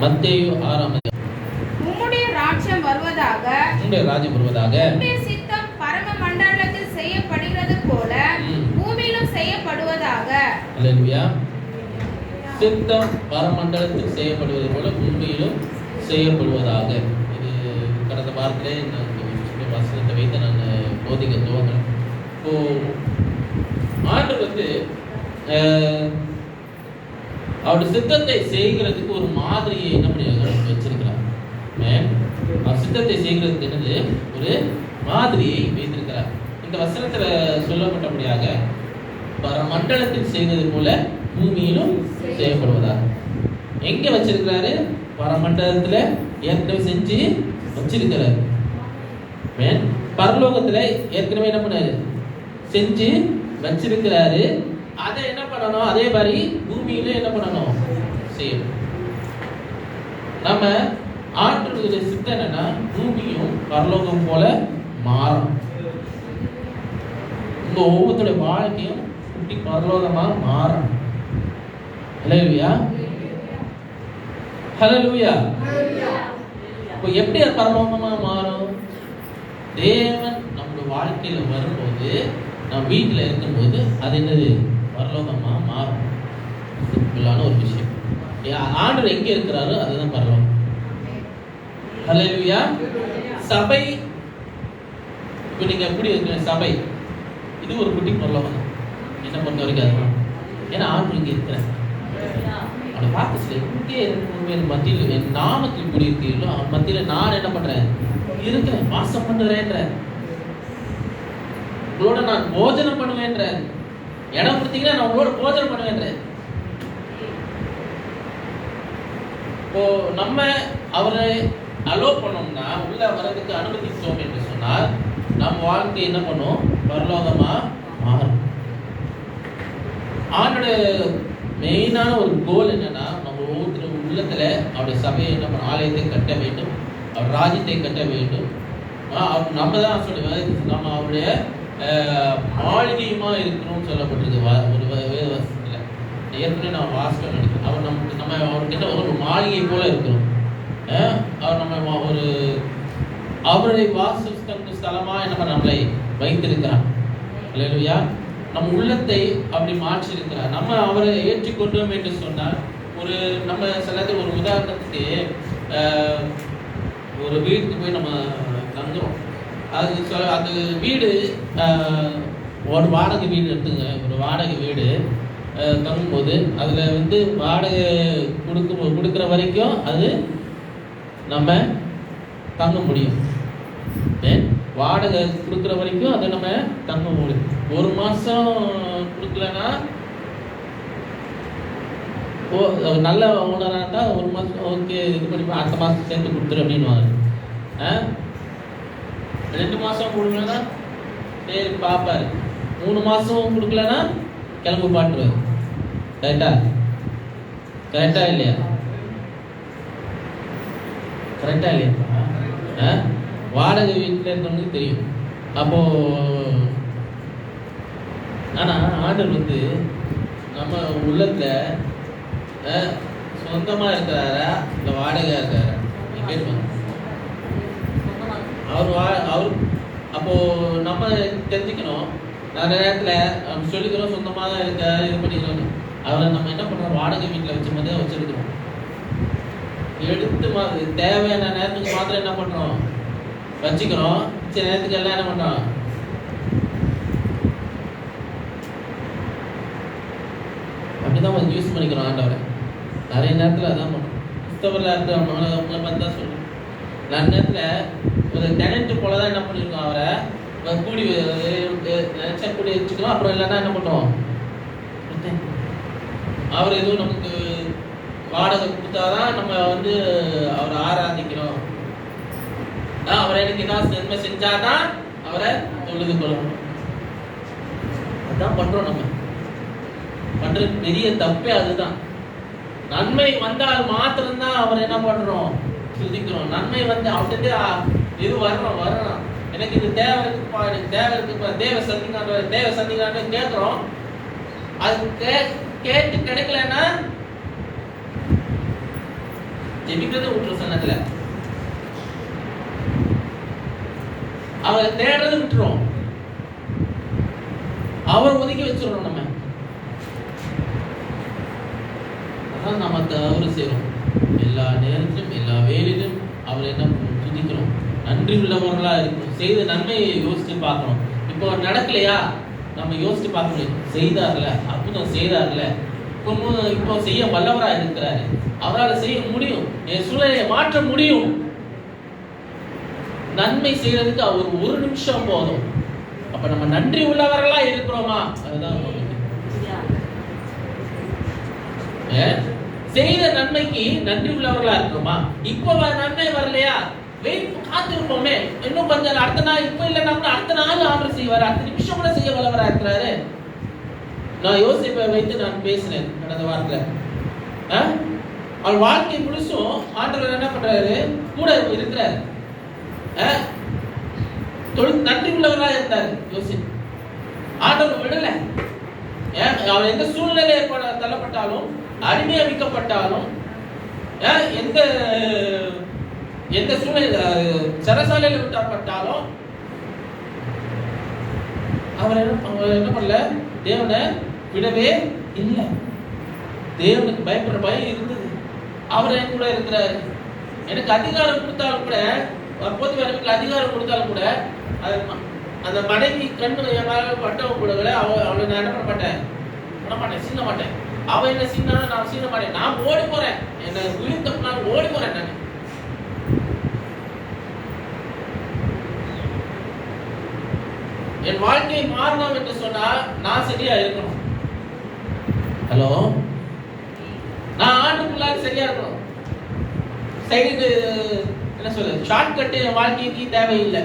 மத்தேயு 6 உம்முடைய ராஜ்யம் வருவதாக, உம்முடைய ராஜ்யம் வருவதாக, உம்முடைய சித்தம் பரம மண்டலத்தில் செய்யப்படுகிறது போல பூமியிலும் செய்யப்படுவதாக. அல்லேலூயா. சித்தம் பரமண்டலத்தில் செய்யப்படுவது போல பூமியிலும் செய்யப்படுவதாக. இது கடந்த வாரத்திலே நான் வசனத்தை வைத்து நான் போதிக்க துவங்கினேன். இப்போ ஆண்டவர் வந்து அவருடைய சித்தத்தை செய்கிறதுக்கு ஒரு மாதிரியை என்ன பண்ணி வச்சிருக்கிறார். அவர் சித்தத்தை செய்கிறதுக்கு என்னது ஒரு மாதிரியை வைத்திருக்கிறார். இந்த வசனத்துல சொல்லப்பட்டபடியாக பரமண்டலத்தில் செய்வது போல பூமியிலும் செய்யப்படுவதாக. எங்க வச்சிருக்கிறாரு? பரமண்டலத்துல ஏற்கனவே செஞ்சு வச்சிருக்கிறாரு. பரலோகத்துல ஏற்கனவே என்ன பண்ணாரு? செஞ்சு வச்சிருக்கிறாரு. அதை என்ன பண்ணணும்? அதே மாதிரி பூமியில என்ன பண்ணணும்? செய்யணும். நம்ம ஆண்டவருடைய சித்தம் என்னன்னா பூமியும் பரலோகம் போல மாறும். உங்க ஒவ்வொருத்தருடைய வாழ்க்கையும் குட்டி பரலோகமா மாறும். ஹல்லேலூயா, ஹல்லேலூயா. இப்போ எப்படி அது பரலோகமா மாறும்? தேவன் நம்முடைய வாழ்க்கையில வரும்போது, நம்ம வீட்டில் இருக்கும்போது அது என்னது? பரலோகமா மாறும். சிம்பிளான ஒரு விஷயம். ஆண்டவர் எங்க இருக்கிறாரோ அதுதான் பரலோகம். ஹல்லேலூயா. சபை இப்போ நீங்க எப்படி இருக்கிற சபை, இது ஒரு குட்டி பரலோகம் தான் என்ன பொறுத்த வரைக்கும். அதுதான் ஏன்னா ஆண்டவர் இங்க இருக்கிறார். அவனை பார்த்து இங்கே இருக்கும் மத்தியில் என் நாமத்தில் கூடியிருக்கீர்களோ அவன் மத்தியில் நான் என்ன பண்றேன்? இருக்கிறேன், வாசம் பண்ணுறேன்ற. உங்களோட நான் போஜனம் பண்ணுவேன்ற. இடம் கொடுத்தீங்கன்னா நான் உங்களோட போஜனம் பண்ணுவேன்ற. இப்போ நம்ம அவரை அலோ பண்ணோம்னா, உள்ள வர்றதுக்கு அனுமதித்தோம் என்று சொன்னால் நம்ம வாழ்க்கை என்ன பண்ணும்? பரலோகமா மாறும். ஆண்டோட மெயினான ஒரு கோல் என்னன்னா, நம்ம ஒவ்வொரு உள்ளத்துல அவருடைய சபையை என்ன பண்ண, ஆலயத்தை கட்ட வேண்டும், அவர் ராஜ்யத்தை கட்ட வேண்டும். நம்ம தான் சொல்லுவேன், நம்ம அவருடைய மாளிகையுமா இருக்கணும்னு சொல்லப்பட்டிருக்கு ஒரு வேதவசத்துல. ஏற்கனவே நான் வாசிக்க நினைக்கிறேன். அவர் நம்ம அவர்கிட்ட ஒரு மாளிகை போல இருக்கிறோம். அவர் நம்ம ஒரு அவருடைய வாசஸ்தல ஸ்தலமா என்ன பண்ண நம்மளை வைத்திருக்கிறார். அல்லேலூயா. நம்ம உள்ளத்தை அப்படி மாற்றி இருக்கிறார். நம்ம அவரை ஏற்றுக்கொண்டோம் என்று சொன்னால், ஒரு நம்ம சிலது ஒரு உதாரணத்துக்கு ஒரு வீட்டுக்கு போய் நம்ம தங்குறோம். அது வீடு ஒரு வாடகை வீடு எடுத்துங்க. ஒரு வாடகை வீடு தங்கும்போது அதில் வந்து வாடகை கொடுக்குற வரைக்கும் அது நம்ம தங்க முடியும். வாடகை கொடுக்குற வரைக்கும் அதை நம்ம தங்க முடியும். ஒரு மாதம் கொடுக்கலன்னா, நல்ல ஓனராக இருந்தால் ஒரு மாதம் ஓகே இது பண்ணி அடுத்த மாதம் சேர்த்து கொடுத்துரு அப்படின்வாங்க. 2 மாதம் கொடுக்கலன்னா சரி பார்ப்பாரு. 3 மாதம் கொடுக்கலன்னா கிளம்பு பாட்டுருவாரு. கரெக்டா இல்லையா? கரெக்டா இல்லையா? வாடகை வீட்டில் இருக்கவங்களுக்கு தெரியும். அப்போ ஆனா ஆண்டவர் வந்து நம்ம உள்ளத்துல சொந்தமா இருக்கிறாரா இல்ல வாடகையா இருக்காரா கேட்டுப்பாங்க. அவர் அப்போ நம்ம தெரிஞ்சுக்கணும். நிறைய நேரத்துல நம்ம சொல்லிக்கிறோம் சொந்தமாக தான் இருக்காரு, இது பண்ணிக்கிறோம். அவரை நம்ம என்ன பண்றோம்? வாடகை வீட்டில் வச்ச மாதிரி வச்சிருக்கிறோம். எடுத்து தேவையான நேரத்துக்கு மாத்திரம் என்ன பண்றோம்? வச்சுக்கிறோம். சில நேரத்துக்கு எல்லாம் என்ன பண்றோம்? அப்படிதான் யூஸ் பண்ணிக்கிறோம் ஆண்டவரை. நிறைய நேரத்தில் அதான் பண்ணுறோம். கிறிஸ்தவரில் இருக்கிறவங்களை பார்த்து தான் சொல்லுவோம். நிறைய நேரத்தில் ஒரு டெனண்ட் போல தான் என்ன பண்ணியிருக்கோம், அவரை கூடி நினைச்சா கூடி வச்சுக்கிறோம். அப்புறம் இல்லைன்னா என்ன பண்ணுவோம்? அவர் எதுவும் நமக்கு வாடகை கொடுத்தாதான் நம்ம வந்து அவரை ஆராதிக்கிறோம். அவரை எனக்கு ஏதாவது நன்மை செஞ்சாதான் அவரை தொழுது கொள்ளணும். அதான் பண்றோம். நம்ம பண்ற பெரிய தப்பே அதுதான். நன்மை வந்தால் மாத்திரம்தான் அவரை என்ன பண்றோம்? துதிக்கிறோம். நன்மை வந்து அவர்கிட்ட இது வரணும். எனக்கு இது தேவை இருக்குப்பா, எனக்கு தேவை இருக்குப்பா, தேவ சந்திக்கான்ற கேட்கிறோம். அது கேட்டு கிடைக்கலன்னா ஜெபிக்கிறத விட்டுற சொன்னதுல அவரை தேடுறது விட்டுரும், அவர் ஒதுக்கி வச்சிடறோம். நம்ம தவறு செய்யறோம். எல்லா நேரத்திலும் எல்லா வேலையிலும் அவரை என்ன துதிக்கிறோம், நன்றி உள்ளவர்களா இருக்கணும். செய்த நன்மையை யோசிச்சு பார்க்கணும். இப்போ நடக்கலையா நம்ம யோசிச்சு பார்க்க முடியும். செய்தார்ல, அற்புதம் செய்தார்ல, இப்போ செய்ய வல்லவரா இருக்கிறாரு, அவரால் செய்ய முடியும், என் சூழ்நிலையை மாற்ற முடியும். நன்மை செய்யறதுக்கு அவர் ஒரு நிமிஷம் போதும். அப்ப நம்ம நன்றி உள்ளவர்களா இருக்கிறோமா? அதுதான் செய்த நன்மைக்கு நன்றி உள்ளவர்களா இருக்கிறோமா? இப்போ நன்மை வரலையா, காத்திருப்போமே, இன்னும் கொஞ்சம் அடுத்த நாள், இப்போ இல்லைன்னா கூட அடுத்த நாள் ஆர்டர் செய்வாரு, அடுத்த நிமிஷம் கூட செய்ய வல்லவரா இருக்கிறாரு. நான் யோசிப்பை வைத்து நான் பேசினேன் கடந்த வாரத்துல. அவள் வாழ்க்கை முழுசும் ஆண்டவர் என்ன பண்றாரு, கூட இருக்கிறாரு, நன்றி உள்ளவரா இருந்தாரு. யோசிப்பு ஆண்டவர் விடல. அவன் எந்த சூழ்நிலை தள்ளப்பட்டாலும், அடிமையாக்கப்பட்டாலும், எந்த எந்த சூழ்நிலை சிறைசாலையில் விட்டப்பட்டாலும் அவர் என்ன பண்ணல, தேவனை விடவே இல்லை. தேவனுக்கு பயப்படுற பயம் இருந்தது. அவர் என் கூட இருக்கிறாரு. எனக்கு அதிகாரம் கொடுத்தாலும் கூட, போது வேற வீட்டில் அதிகாரம் கொடுத்தாலும் கூட, அந்த மனைவி கண்ணு என் மேல பட்டவங்க கூட அவளை நான் என்ன பண்ண மாட்டேன், சீன மாட்டேன். அவ என்ன சீனா, நான் சீன மாட்டேன். நான் ஓடி போறேன், என்ன உயிர் தப்பு, நான் ஓடி போறேன். நான் என் வாழ்க்கையை மாறணும் என்று சொன்னால் நான் சரியா இருக்கணும். ஹலோ, நான் ஆண்டுக்குள்ளாக சரியா இருக்கணும். சைடு என்ன சொல்ல, ஷார்ட் கட் என் வாழ்க்கைக்கு தேவையில்லை.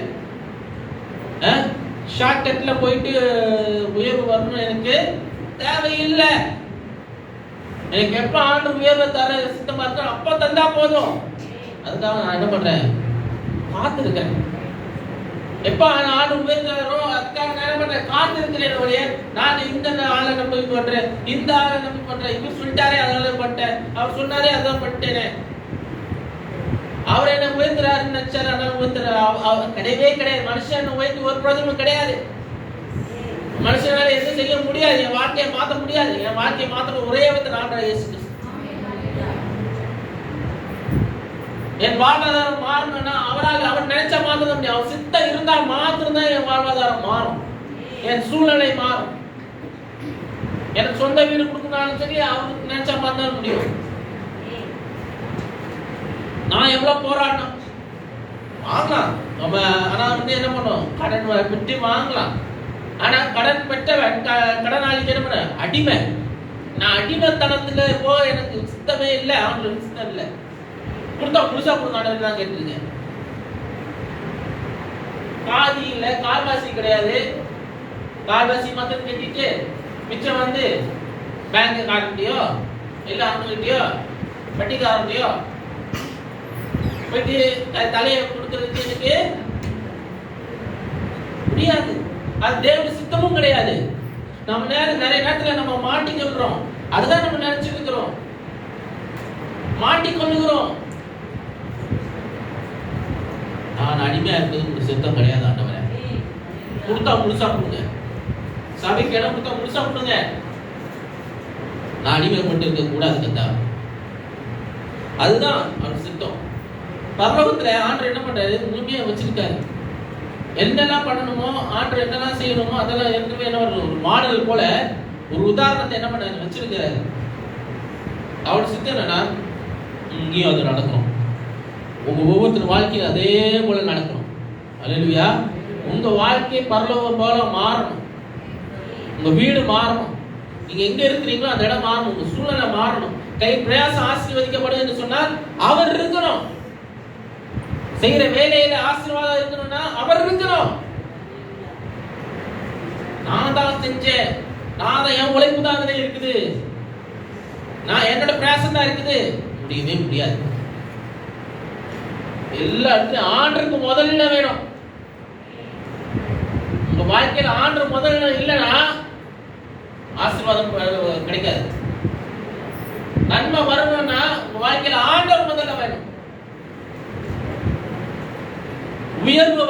ஷார்ட் கட்ல போயிட்டு உயர்வு வரணும் எனக்கு தேவையில்லை. எனக்கு எப்ப ஆண்டு உயர்வை தர சித்தமா இருக்க அப்ப தந்தா போதும். அதுக்காக நான் என்ன பண்றேன், காத்திருக்கேன். எப்ப ஆண்டு உயர்ந்தாரோ அதுக்காக நான் என்ன பண்றேன், காத்திருக்கிறேன். நான் இந்த ஆளை நம்பி பண்றேன், இந்த ஆளை நம்பி பண்றேன். இவர் சொல்லிட்டாரே அதனால பண்ணிட்டேன், அவர் சொன்னாரே அதான் பண்ணிட்டேனே. அவர் என்ன உயர்த்துறாருன்னு நினைச்சாரு, அதனால உயர்த்துறாரு. கிடையவே கிடையாது. மனுஷன் உயர்த்து ஒரு பிரயோஜனமும் கிடையாது. மனுஷனால எதுவும் செய்ய முடியாது. என் வாழ்க்கையை மாற்ற முடியாது. என் வாழ்க்கையை மாற்ற ஒரே விதத்தை நான் இயேசு கிறிஸ்து. என் வாழ்வாதாரம் மாறணும்னா அவர் நினைச்சா மாற்ற முடியும். அவர் சித்தம் இருந்தா மாத்திரம்தான் என் வாழ்வாதாரம் மாறும், என் சூழ்நிலை மாறும். எனக்கு சொந்த வீடு கொடுக்கணும்னாலும் சரி, அவருக்கு நினைச்சா மாற்ற முடியும். நான் எவ்வளவு போராடணும் வாங்கலாம் நம்ம. ஆனா என்ன பண்ணும், கடன் பெற்று வாங்கலாம். ஆனா கடன் பெற்றவன் கடனாளிக்கு என்ன பண்ண, அடிமை. நான் அடிமைத்தனத்துல எனக்கு சித்தமே இல்லை, அவங்களுக்கு சித்தம் இல்லை. கொடுத்தா முழுசா கொடுங்க நான் கேட்டுருக்கேன். பாதி இல்லை, கால்வாசி கிடையாது. கால்வாசி மாத்திரம் கட்டிட்டு மிச்சம் வந்து பேங்க் காரன்ட்டியோ இல்லை அவங்ககிட்டயோ வட்டிக்காரன்ட்டியோ போயிட்டு தலையை கொடுக்கறதுக்கு எனக்கு முடியாது. அது தேவனுடைய சித்தமும் கிடையாது. நம்ம நிறைய நேரத்துல நம்ம மாட்டிக்கொள்றோம். அதுதான் நம்ம நினைச்சிருக்கிறோம், மாட்டிக்கொள்ளுகிறோம். நான் அடிமையா இருக்கிறது சித்தம் கிடையாது. ஆண்டவரே, கொடுத்தா முழுசா கொடுங்க. சபைக்கு இடம் கொடுத்தா முழுசா கொடுங்க. நான் அடிமைப்பட்டு இருக்க கூடாது கத்தா. அதுதான் அவர் சித்தம். பரலோகத்துல ஆண்டவர் என்ன பண்றாரு, முழுமையா வச்சிருக்காரு. என்னெல்லாம் பண்ணணுமோ, ஆண்டவர் என்னெல்லாம் செய்யணுமோ அதெல்லாம் ஏற்கனவே என்ன ஒரு மாடல் போல ஒரு உதாரணத்தை என்ன பண்ண வச்சிருக்கிறாரு. அவரோட சித்தம் என்னன்னா, இங்கேயும் அது நடக்கணும். உங்க ஒவ்வொருத்தர் வாழ்க்கையில் அதே போல நடக்கணும். அல்லேலூயா. உங்க வாழ்க்கை பரலோகம் போல மாறணும். உங்க வீடு மாறணும். நீங்க எங்க இருக்கிறீங்களோ அந்த இடம் மாறணும். உங்க சூழ்நிலை மாறணும். கை பிரயாசம் ஆசீர்வதிக்கப்படும் என்று சொன்னால் அவர் இருக்கணும். செய்யற வேலையில ஆசீர்வாதம் இருக்கணும்னா அவர் இருக்கணும். நான் தான் செஞ்சேன், நான் தான், என் உழைப்பு தான் அதுல இருக்குது, நான் என்னோட பிரயாசம் தான் இருக்குது, முடியவே முடியாது. எல்லாத்துலயும் ஆண்டருக்கு முதல்ல வேணும். உங்க வாழ்க்கையில ஆண்டர் முதல்ல இல்லைன்னா ஆசீர்வாதம் கிடைக்காது. நன்மை வரணும்னா உங்க வாழ்க்கையில ஆண்டவர் முதல்ல வேணும்.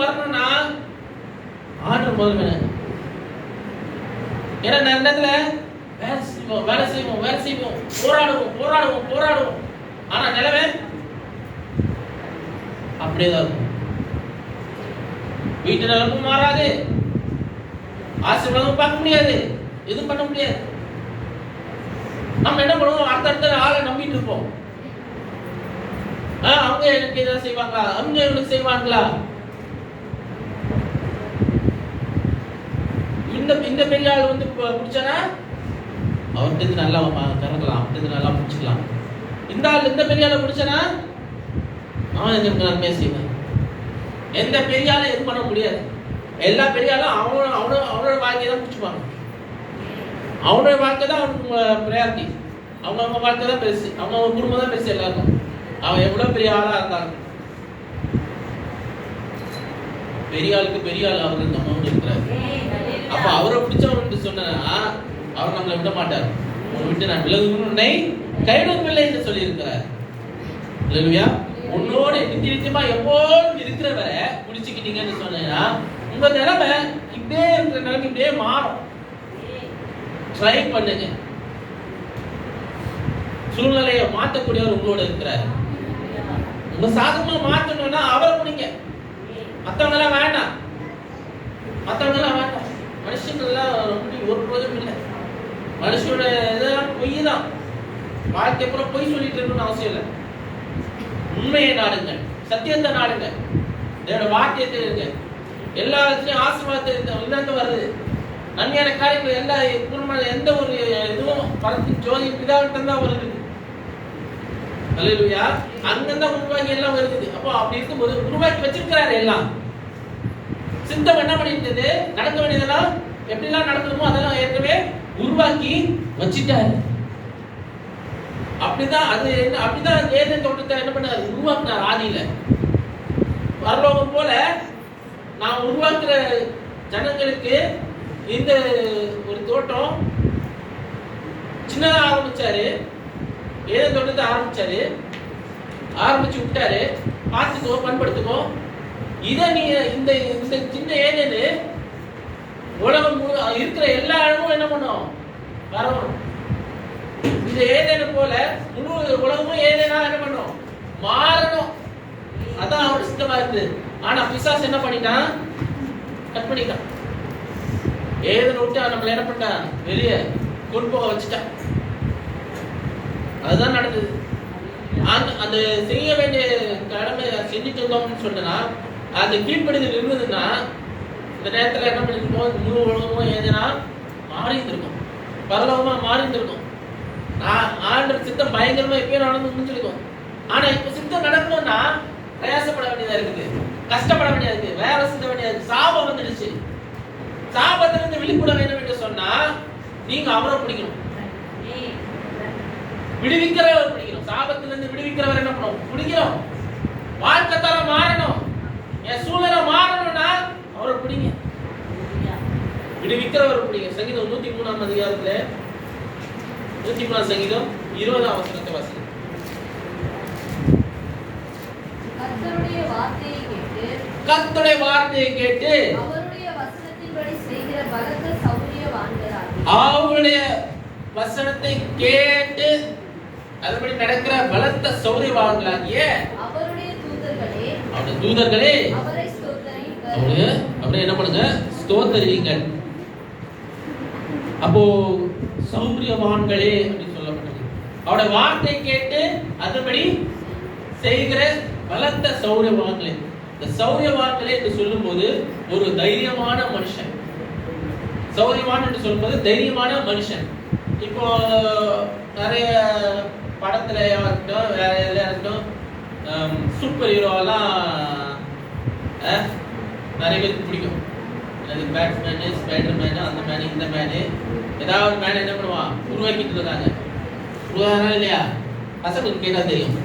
வரணும்னா ஆண்டவர் முதல்ல வேணும். ஏன்னா நேரத்துல வேலை செய்வோம், போராடுவோம். ஆனா நிலைமை அப்படியேதான் இருக்கும். வீட்டு நிலமும் மாறாது, ஆசீர்வாதமும் பார்க்க முடியாது, எதுவும் பண்ண முடியாது. நம்ம என்ன பண்ணுவோம்? அடுத்த ஆளை நம்பிட்டு இருப்போம். அவங்க எனக்கு ஏதாவது செய்வாங்களா, அவங்க இவனுக்கு செய்வாங்களா, இந்த பெரிய ஆள் வந்து பிடிச்சானா அவர்கிட்ட நல்லா கறக்கலாம், அவர்கிட்ட நல்லா பிடிச்சிக்கலாம். இந்த ஆள் இந்த பெரிய ஆளை பிடிச்சானா அவன் எனக்கு நன்மையை செய்வான். எந்த பெரிய ஆளும் எதுவும் பண்ண முடியாது. எல்லா பெரிய ஆளும் அவனோட வாழ்க்கையை தான் பிடிச்சிப்பாங்க. அவனோட வாழ்க்கை தான் அவனுக்கு ப்ரையாரிட்டி. அவங்க வாழ்க்கை தான் பெருசு, அவங்க குடும்பம் தான் பெருசு எல்லாருக்கும். அவன் எவ்வளவு பெரிய ஆளா இருந்தாலும் பெரிய ஆளுக்கு பெரிய ஆள் அவர் நம்ம இருக்கிறார். அப்ப அவரை பிடிச்சவன் சொன்னா அவர் நம்மளை விட மாட்டார். உன்னை விட்டு நான் விலகுன்னு கைவிடவில்லை என்று சொல்லி இருக்கிறார். இல்லையா? உன்னோட நித்தியமா எப்போதும் இருக்கிறவரை பிடிச்சுக்கிட்டீங்கன்னு சொன்னா உங்க நிலைமை இப்படியே இருக்கிற நிலைமை இப்படியே மாறும். ட்ரை பண்ணுங்க. சூழ்நிலையை மாற்றக்கூடியவர் உங்களோட இருக்கிறார். உங்க சாதகமா மாற்றணும்னா அவரை பிடிங்க. மற்றவங்க எல்லாம் வேண்டாம். மனுஷங்கள்லாம் ஒரு பிரயோஜனம் இல்லை. மனுஷனோட இதெல்லாம் பொய் தான். வாழ்க்கை அப்புறம் பொய் சொல்லிட்டு இருக்கணும்னு அவசியம் இல்லை. உண்மையை நாடுங்க, சத்தியத்தை நாடுங்க, என்னோட வாக்கியத்தை இருங்க. எல்லா இடத்துலயும் ஆசீர்வாதத்தை வருது. நன்மையான காரியங்கள் எல்லா குடும்பம் எந்த ஒரு இதுவும் பலத்தின் ஜோதி பிதாவிட்ட தான் வருது. அல்லேலூயா. அங்கதான் உருவாக்கி எல்லாம் வருது. அப்போ அப்படி இருக்கும்போது உருவாக்கி வச்சிருக்கிறாரு. எல்லாம் சித்தம் என்ன பண்ணிட்டு நடக்க வேண்டியதெல்லாம் எப்படிலாம் நடக்கணுமோ அதெல்லாம் ஏற்கனவே உருவாக்கி வச்சிட்டாரு. அப்படிதான் அது அப்படிதான் ஏதேன் தோட்டத்தை என்ன பண்ணாரு? உருவாக்குனார். ஆதியில பரலோகம் போல நான் உருவாக்குற ஜனங்களுக்கு இந்த ஒரு தோட்டம் சின்னதா ஆரம்பிச்சாரு. ஏதேன் தோட்டத்தை ஆரம்பிச்சு விட்டாரு. பார்த்துக்கோ, பண்படுத்துக்கோ. இதை நீ இந்த சின்ன ஏதேன்னு உலகம் இருக்கிற எல்லா இடமும் என்ன பண்ணும்? வரணும். இந்த ஏதேனு போல முழு உலகமும் ஏதேனா என்ன பண்ணும்? மாறணும். அதான் அவனோட சித்தமா இருக்கு. ஆனா பிசாசு என்ன பண்ணிட்டான்? கட் பண்ணிட்டான். ஏதேனு விட்டு நம்மள என்ன பண்ணான்? வெளியே கொண்டு போக வச்சுட்டான். அதுதான் நடந்தது. அந்த செய்ய வேண்டிய கடமை செஞ்சுட்டு இருந்தோம்னு சொன்னா அந்த கீழ்ப்படுதல் இருந்ததுன்னா இந்த நேரத்துல என்ன பண்ணிருக்கோம்? முழு உலகமும் ஏதேனா மாறி இருந்திருக்கும், பரலோகமா மாறி இருந்திருக்கும். ஆண்டவர் சித்தம் பயங்கரமா எப்பயும் நடந்து முடிஞ்சிருக்கும். ஆனா இப்ப சித்தம் நடக்கணும்னா பிரயாசப்பட வேண்டியதா இருக்குது, கஷ்டப்பட வேண்டியதா இருக்கு, வேலை செய்ய வேண்டியது. சாபம் வந்துடுச்சு. சாபத்திலிருந்து விழிப்புட வேண்டும் என்று சொன்னா நீங்க அவரை பிடிக்கணும், விடுவிக்கிறவர் பிடிக்கணும். சாபத்திலிருந்து விடுவிக்கிறவர் என்ன பண்ணணும்? பிடிக்கணும். வாழ்க்கை தரம் மாறணும், என் சூழ்நிலை மாறணும்னா அவரை பிடிங்க, விடுவிக்கிறவர் பிடிங்க. சங்கீதம் 103ஆம் அதிகாரத்துல 103ஆம் சங்கீதம் 20ஆம் வசனத்தை வாசிங்க. கர்த்தருடைய வார்த்தையை கேட்டு அவருடைய வசனத்தின்படி செய்கிற பலத்த சௌரியவான்களாகிய அவருடைய வசனத்தை கேட்டு அதன்படி நடக்கிற பலத்த சௌரியவான்களாகிய அவருடைய தூதர்களே அவரை ஸ்தோத்திரியுங்கள். அப்படியே என்ன பண்ணுங்க? ஸ்தோத்திரியுங்கள். அப்போ சௌரியவான்களே அப்படின்னு சொல்லப்பட்டது. அவருடைய வார்த்தை கேட்டு அதன்படி செய்கிற பலத்த சௌரியவான்களே. இந்த சௌரியவான்களே என்று சொல்லும் போது ஒரு தைரியமான மனுஷன். சௌரியவான் என்று சொல்லும்போது தைரியமான மனுஷன். இப்போ நிறைய படத்துல இருக்கட்டும், வேற எதுல இருக்கட்டும், சூப்பர் ஹீரோவெல்லாம் நிறைய பேருக்கு பிடிக்கும். பேட்ஸ்மேனு, ஸ்பைடர் மேனு, அந்த மேனு, இந்த மேனு, ஏதாவது மேன் என்ன பண்ணுவான்? உருவாக்கிட்டு இருக்காங்க. உருவானா இல்லையா? பசங்களுக்கு கேட்டா தெரியும்.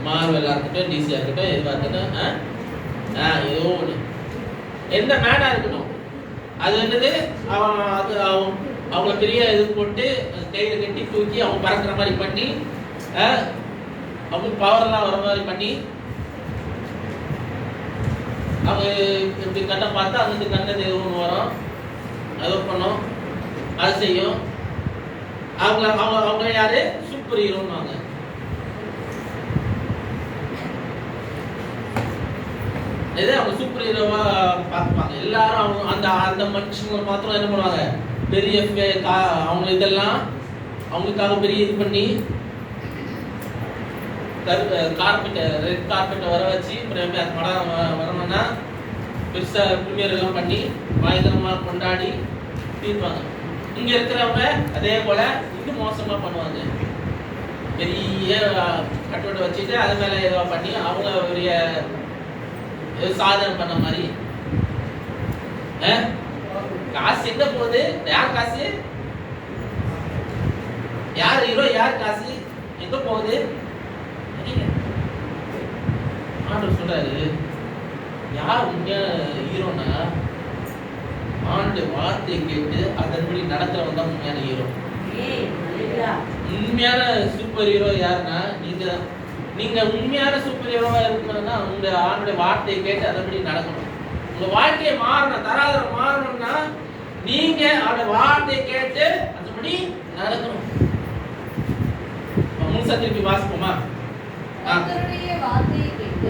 மார்வெல்லா இருக்கட்டும், டிசியா இருக்கட்டும், எதுவாக இருக்கட்டும், ஏதோ ஒன்று எந்த மேனா இருக்கட்டும், அது என்னது அவங்கள பெரிய இது போட்டு கையில கட்டி தூக்கி அவங்க பறக்கிற மாதிரி பண்ணி அவங்களுக்கு பவர் எல்லாம் வர மாதிரி பண்ணி அவங்க இப்படி கண்ணை பார்த்தா அங்கிட்டு கண்ணை ஒன்று வரும், அது பண்ணும், அது செய்யும். அவங்க அவங்க அவங்க யாரு? சூப்பர் ஹீரோன்னு. இதே அவங்க சூப்பர் ஹீரோவா பார்ப்பாங்க எல்லாரும். அவங்க அந்த அந்த மனுஷங்களை மாத்திரம் என்ன பண்ணுவாங்க, பெரிய அவங்க இதெல்லாம் அவங்களுக்காக பெரிய இது பண்ணி கார்பெட்டை ரெட் கார்பெட்டை வர வச்சு படம் வரணும்னா பெருசாக ப்ரீமியர் எல்லாம் பண்ணி பயங்கரமாக கொண்டாடி தீர்ப்பாங்க. இங்கே இருக்கிறவங்க அதே போல் இன்னும் மோசமாக பண்ணுவாங்க. பெரிய கட்டோட்டை வச்சுட்டு அது மேலே ஏதோ பண்ணி அவங்க பெரிய சாதனை பண்ண மாதிரி. காசு எங்க போகுது? யார் காசு? யார் ஹீரோ? யார் காசு எங்க போகுது? ஆண்டவர் சொல்றாரு, யார் உண்மையான ஹீரோனா ஆண்டு வார்த்தை கேட்டு அதன்படி நடக்கிறவங்க தான் உண்மையான ஹீரோ. உண்மையான சூப்பர் ஹீரோ யாருன்னா நீங்க தான். நீங்க உண்மையான சூப்பர் ஹீரோவா இருக்கணும்னா உங்க ஆண்டுடைய வார்த்தையை கேட்டு அதன்படி நடக்கணும். உங்க வாழ்க்கையை மாறணும், தராதரம் மாறணும்னா நீங்க அவருடைய வார்த்தையை கேட்டு அதன்படி நடக்கணும். முழுசா திருப்பி வாசிப்போமா? கர்த்தருடைய வார்த்தையை கேட்டு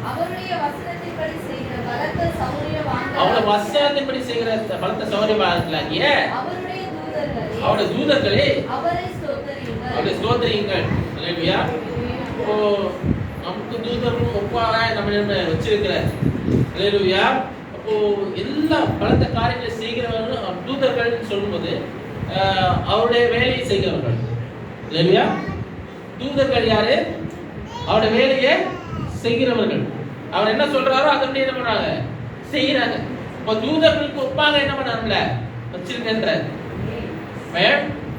அவருடைய வசனத்தின்படி செய்கிற பலத்த சௌரியவான்கள், அவருடைய வசனத்தின்படி செய்கிற பலத்த சௌரியவான்களாகிய அவருடைய தூதர்களே அவரை ஸ்தோத்திரியுங்கள். அல்லேலூயா. இப்போ நமக்கு தூதர்களும் ஒப்பாக நம்ம வச்சிருக்கிறார். அல்லேலூயா. அப்போ எல்லா பலத்த காரியங்களை செய்கிறவர்கள் தூதர்கள் சொல்லும்போது அவருடைய வேலையை செய்கிறவர்கள். அல்லேலூயா. தூதர்கள் யாரு? அவருடைய வேலையை செய்கிறவர்கள். அவர் என்ன சொல்றாரோ அதை என்ன பண்றாங்க, செய்யறாங்க. இப்போ தூதர்களுக்கு ஒப்பாக என்ன பண்ணாங்கல்ல வச்சிருக்கின்ற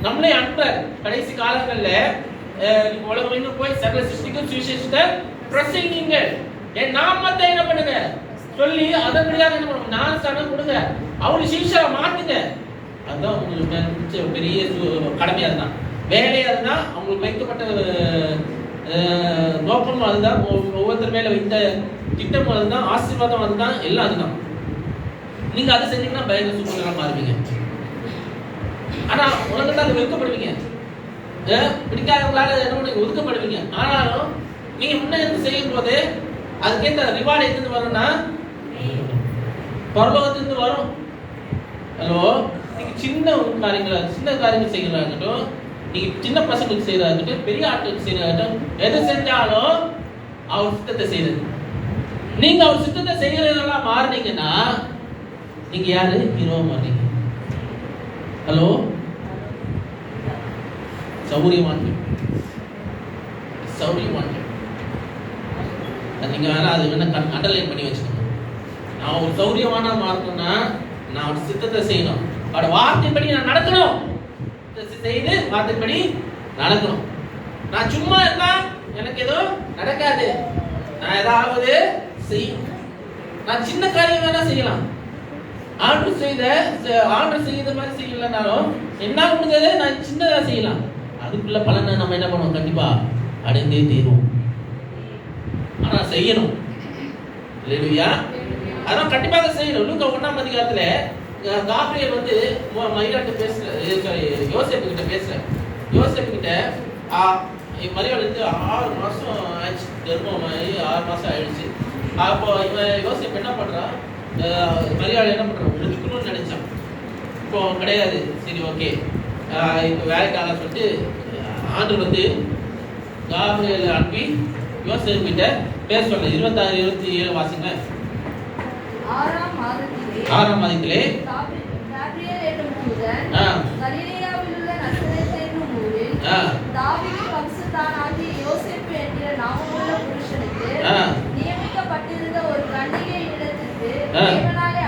நம்மளே அன்பர். கடைசி காலங்கள்ல உலகம் இன்னும் போய் சகல சிருஷ்டிக்கும் சுவிசேஷத்தை பிரசங்கிங்க, என் நாமத்தை என்ன பண்ணுங்க சொல்லி அதன்படியாக என்ன பண்ணுங்க ஞானஸ்தானம் கொடுங்க, அவரு சீஷரை மாட்டுங்க. அதுதான் உங்களுக்கு பெரிய கடமையா இருந்தான், வேலையா இருந்தா அவங்களுக்கு வைக்கப்பட்ட நோக்கம் அதுதான். ஒவ்வொருத்தர் மேல வைத்த திட்டம் அதுதான், ஆசீர்வாதம் அதுதான், எல்லாம் அதுதான். நீங்க அதை செஞ்சீங்கன்னா பயங்கர சூப்பரா மாறுவீங்க. ஆனா உலகத்தை அதை வெறுக்கப்படுவீங்க, பிடிக்காதவங்களால என்ன ஒதுக்கப்படுவீங்க. ஆனாலும் நீங்க முன்ன இருந்து செய்யும் போது அதுக்கேற்ற ரிவார்டு எங்கிருந்து வரும்னா பரலோகத்திலிருந்து வரும். ஹலோ, நீங்க சின்ன காரியங்கள் செய்யறாங்கட்டும், நீங்க சின்ன பசங்களுக்கு செய்யறாங்கட்டும், பெரிய ஆட்களுக்கு செய்யறாங்கட்டும், எது செஞ்சாலும் அவர் சித்தத்தை செய்யறது. நீங்க அவர் சித்தத்தை செய்யறதெல்லாம் மாறினீங்கன்னா நீங்க யாரு? ஹீரோ மாறீங்க. ஹலோ, சௌரியவான்கள். நீங்க வேணா அது வேணா அண்டர்லைன் பண்ணி வச்சுக்கணும். நான் ஒரு சௌரியவானா மாறணும்னா நான் ஒரு சித்தத்தை செய்யணும், அவரோட வார்த்தைப்படி நான் நடக்கணும், செய்து வார்த்தைப்படி நடக்கணும். நான் சும்மா இருந்தா எனக்கு ஏதோ நடக்காது, நான் ஏதாவது செய்யணும். நான் சின்ன காரியம் வேணா செய்யலாம், ஆர்டர் செய்த மாதிரி செய்யலனாலும் என்ன முடிஞ்சது நான் சின்னதா செய்யலாம். அதுக்குள்ள பலனை நம்ம என்ன பண்ணுவோம், கண்டிப்பா அடைந்தே தீருவோம். ஆனா செய்யணும். இல்லையா? அதான் கண்டிப்பாக செய்யணும். லூக்கா 1ஆம் அதிகாரத்துல காபிரியல் வந்து மரியாதை பேசுற, யோசேப்பு கிட்ட பேசுற. யோசேப்பு கிட்ட மரியாதை வந்து 6 மாசம் ஆயிடுச்சு, கர்ப்பமாயி 6 மாசம் ஆயிடுச்சு. அப்போ இவன் யோசேப்பு என்ன பண்றான், மரியாதை என்ன பண்றான், ஒதுக்கணும்னு நினைச்சான். இப்போ கிடையாது, சரி ஓகே இப்போ வேலைக்காக சொல்லிட்டு ஆண்டவர் வந்து காபிரியலை அனுப்பி யோசேப்பு கிட்ட பேச சொல்ல. 26, 27 வாசிங்க. 6ஆம் மாதத்திலே காபிரியல் என்னும் தூதன் கலிலேயாவில் உள்ள நசரேத் என்னும் ஊரில் தாவீது வம்சத்தானாகிய யோசேப்பு என்கிற நாமமுள்ள புருஷனுக்கு நியமிக்கப்பட்டிருந்த ஒரு கன்னிகை இடத்திற்கு தேவனாலே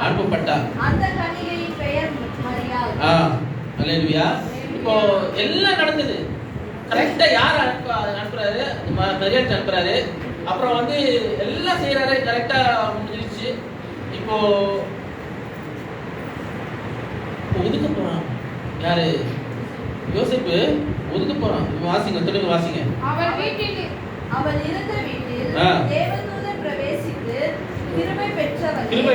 அனுப்பப்பட்டார். அந்த கன்னிகையின் பெயர் மரியாள். அல்லேலூயா. இப்போ எல்லாம் நடந்தது கரெக்டா. யார் அனுப்புறாரு? மரியாதை அனுப்புறாரு. அப்புறம் வந்து எல்லாம் செய்யறாரு, கரெக்டா முடிஞ்சிருச்சு. இப்போ ஒதுக்க போறான். யாரு? யோசேப்பு ஒதுக்க போறான். வாசிங்க, தொடர்ந்து வாசிங்க. அவள் இருந்த வீட்டில் தேவதூதன் பிரவேசித்து கிருபை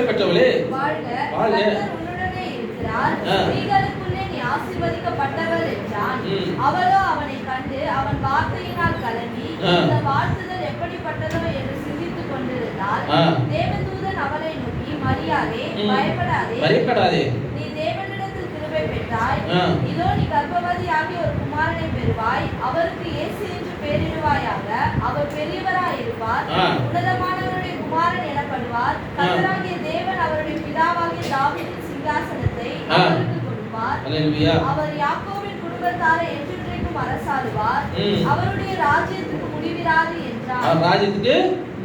பெற்றவளே வாழ்க. வாழ்க. கர்த்தர் உன்னுடனே இருக்கிறார். ஆ. ஸ்திரீகளுக்குள்ளே நீ ஆசீர்வதிக்கப்பட்டவள் என்றான். ம். அவளோ அவனை கண்டு அவன் வார்த்தையினால் கலங்கி ஆ. இந்த வாழ்த்துதல் எப்படிப்பட்டதோ என்று சிந்தித்துக் கொண்டிருந்தாள். ஆ. தேவதூதன் அவளை நோக்கி, மரியாதே, ம். பயப்படாதே, பயப்படாதே, நீ தேவனிடத்தில் கிருபை பெற்றாய். ஆ. இதோ நீ கர்ப்பவதியாகி ஒரு குமாரனை பெறுவாய். அவருக்கு இயேசு என்று பெயரிடுவாயாக. அவர் பெரியவராய் இருப்பார். ஆ. உன்னதமானவருடைய குமாரன் எனப்படுவார். கர்த்தராகிய தேவன் அவருடைய பிதாவாகிய தாவீதின் சிங்காசனத்தை ஆ. அவருக்கு கொடுப்பார். அல்லேலூயா. அவர் யாக்கோபின் குடும்பத்தாரை என்றென்றைக்கும் அரசாளுவார். ம். அவருடைய ராஜ்யத்துக்கு முடிவிராது என்றார். அவர் ராஜ்யத்துக்கு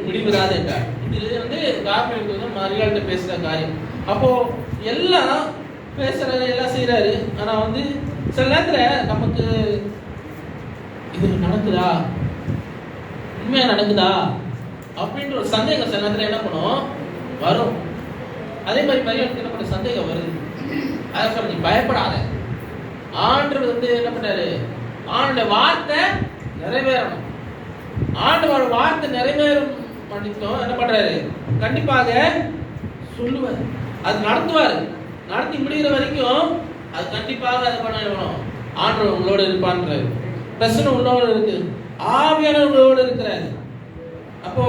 முடிவிராது என்றார். இது காரணம் மரியாதை பேசுற காரியம். அப்போ எல்லாம் பேசுறாரு, எல்லாம் செய்யறாரு. ஆனா சில நேரத்துல நமக்கு இது நடக்குதா, உண்மையா நடக்குதா அப்படின்ற ஒரு சந்தேகம் சில நேரத்துல என்ன பண்ணும், வரும். அதே மாதிரி மரியாதை என்ன பண்ண சந்தேகம் வருது. அதை சொல்ல, நீ பயப்படாத. ஆண்டவர் என்ன பண்ணாரு, ஆண்டோட வார்த்தை நிறைவேறணும். ஆண்டவர் வார்த்தை நிறைவேறும் பண்ணிட்டோம் என்ன பண்றாரு, கண்டிப்பாக சொல்லுவார், அது நடத்துவார். நடத்தி முடிகிற வரைக்கும் அது கண்டிப்பாக அதை பண்ணணும். ஆண்டவர் உங்களோட இருப்பான்றாரு. பிரச்சனை உள்ளோட இருக்கு, ஆவியானவர் உங்களோட இருக்கிறாரு. அப்போ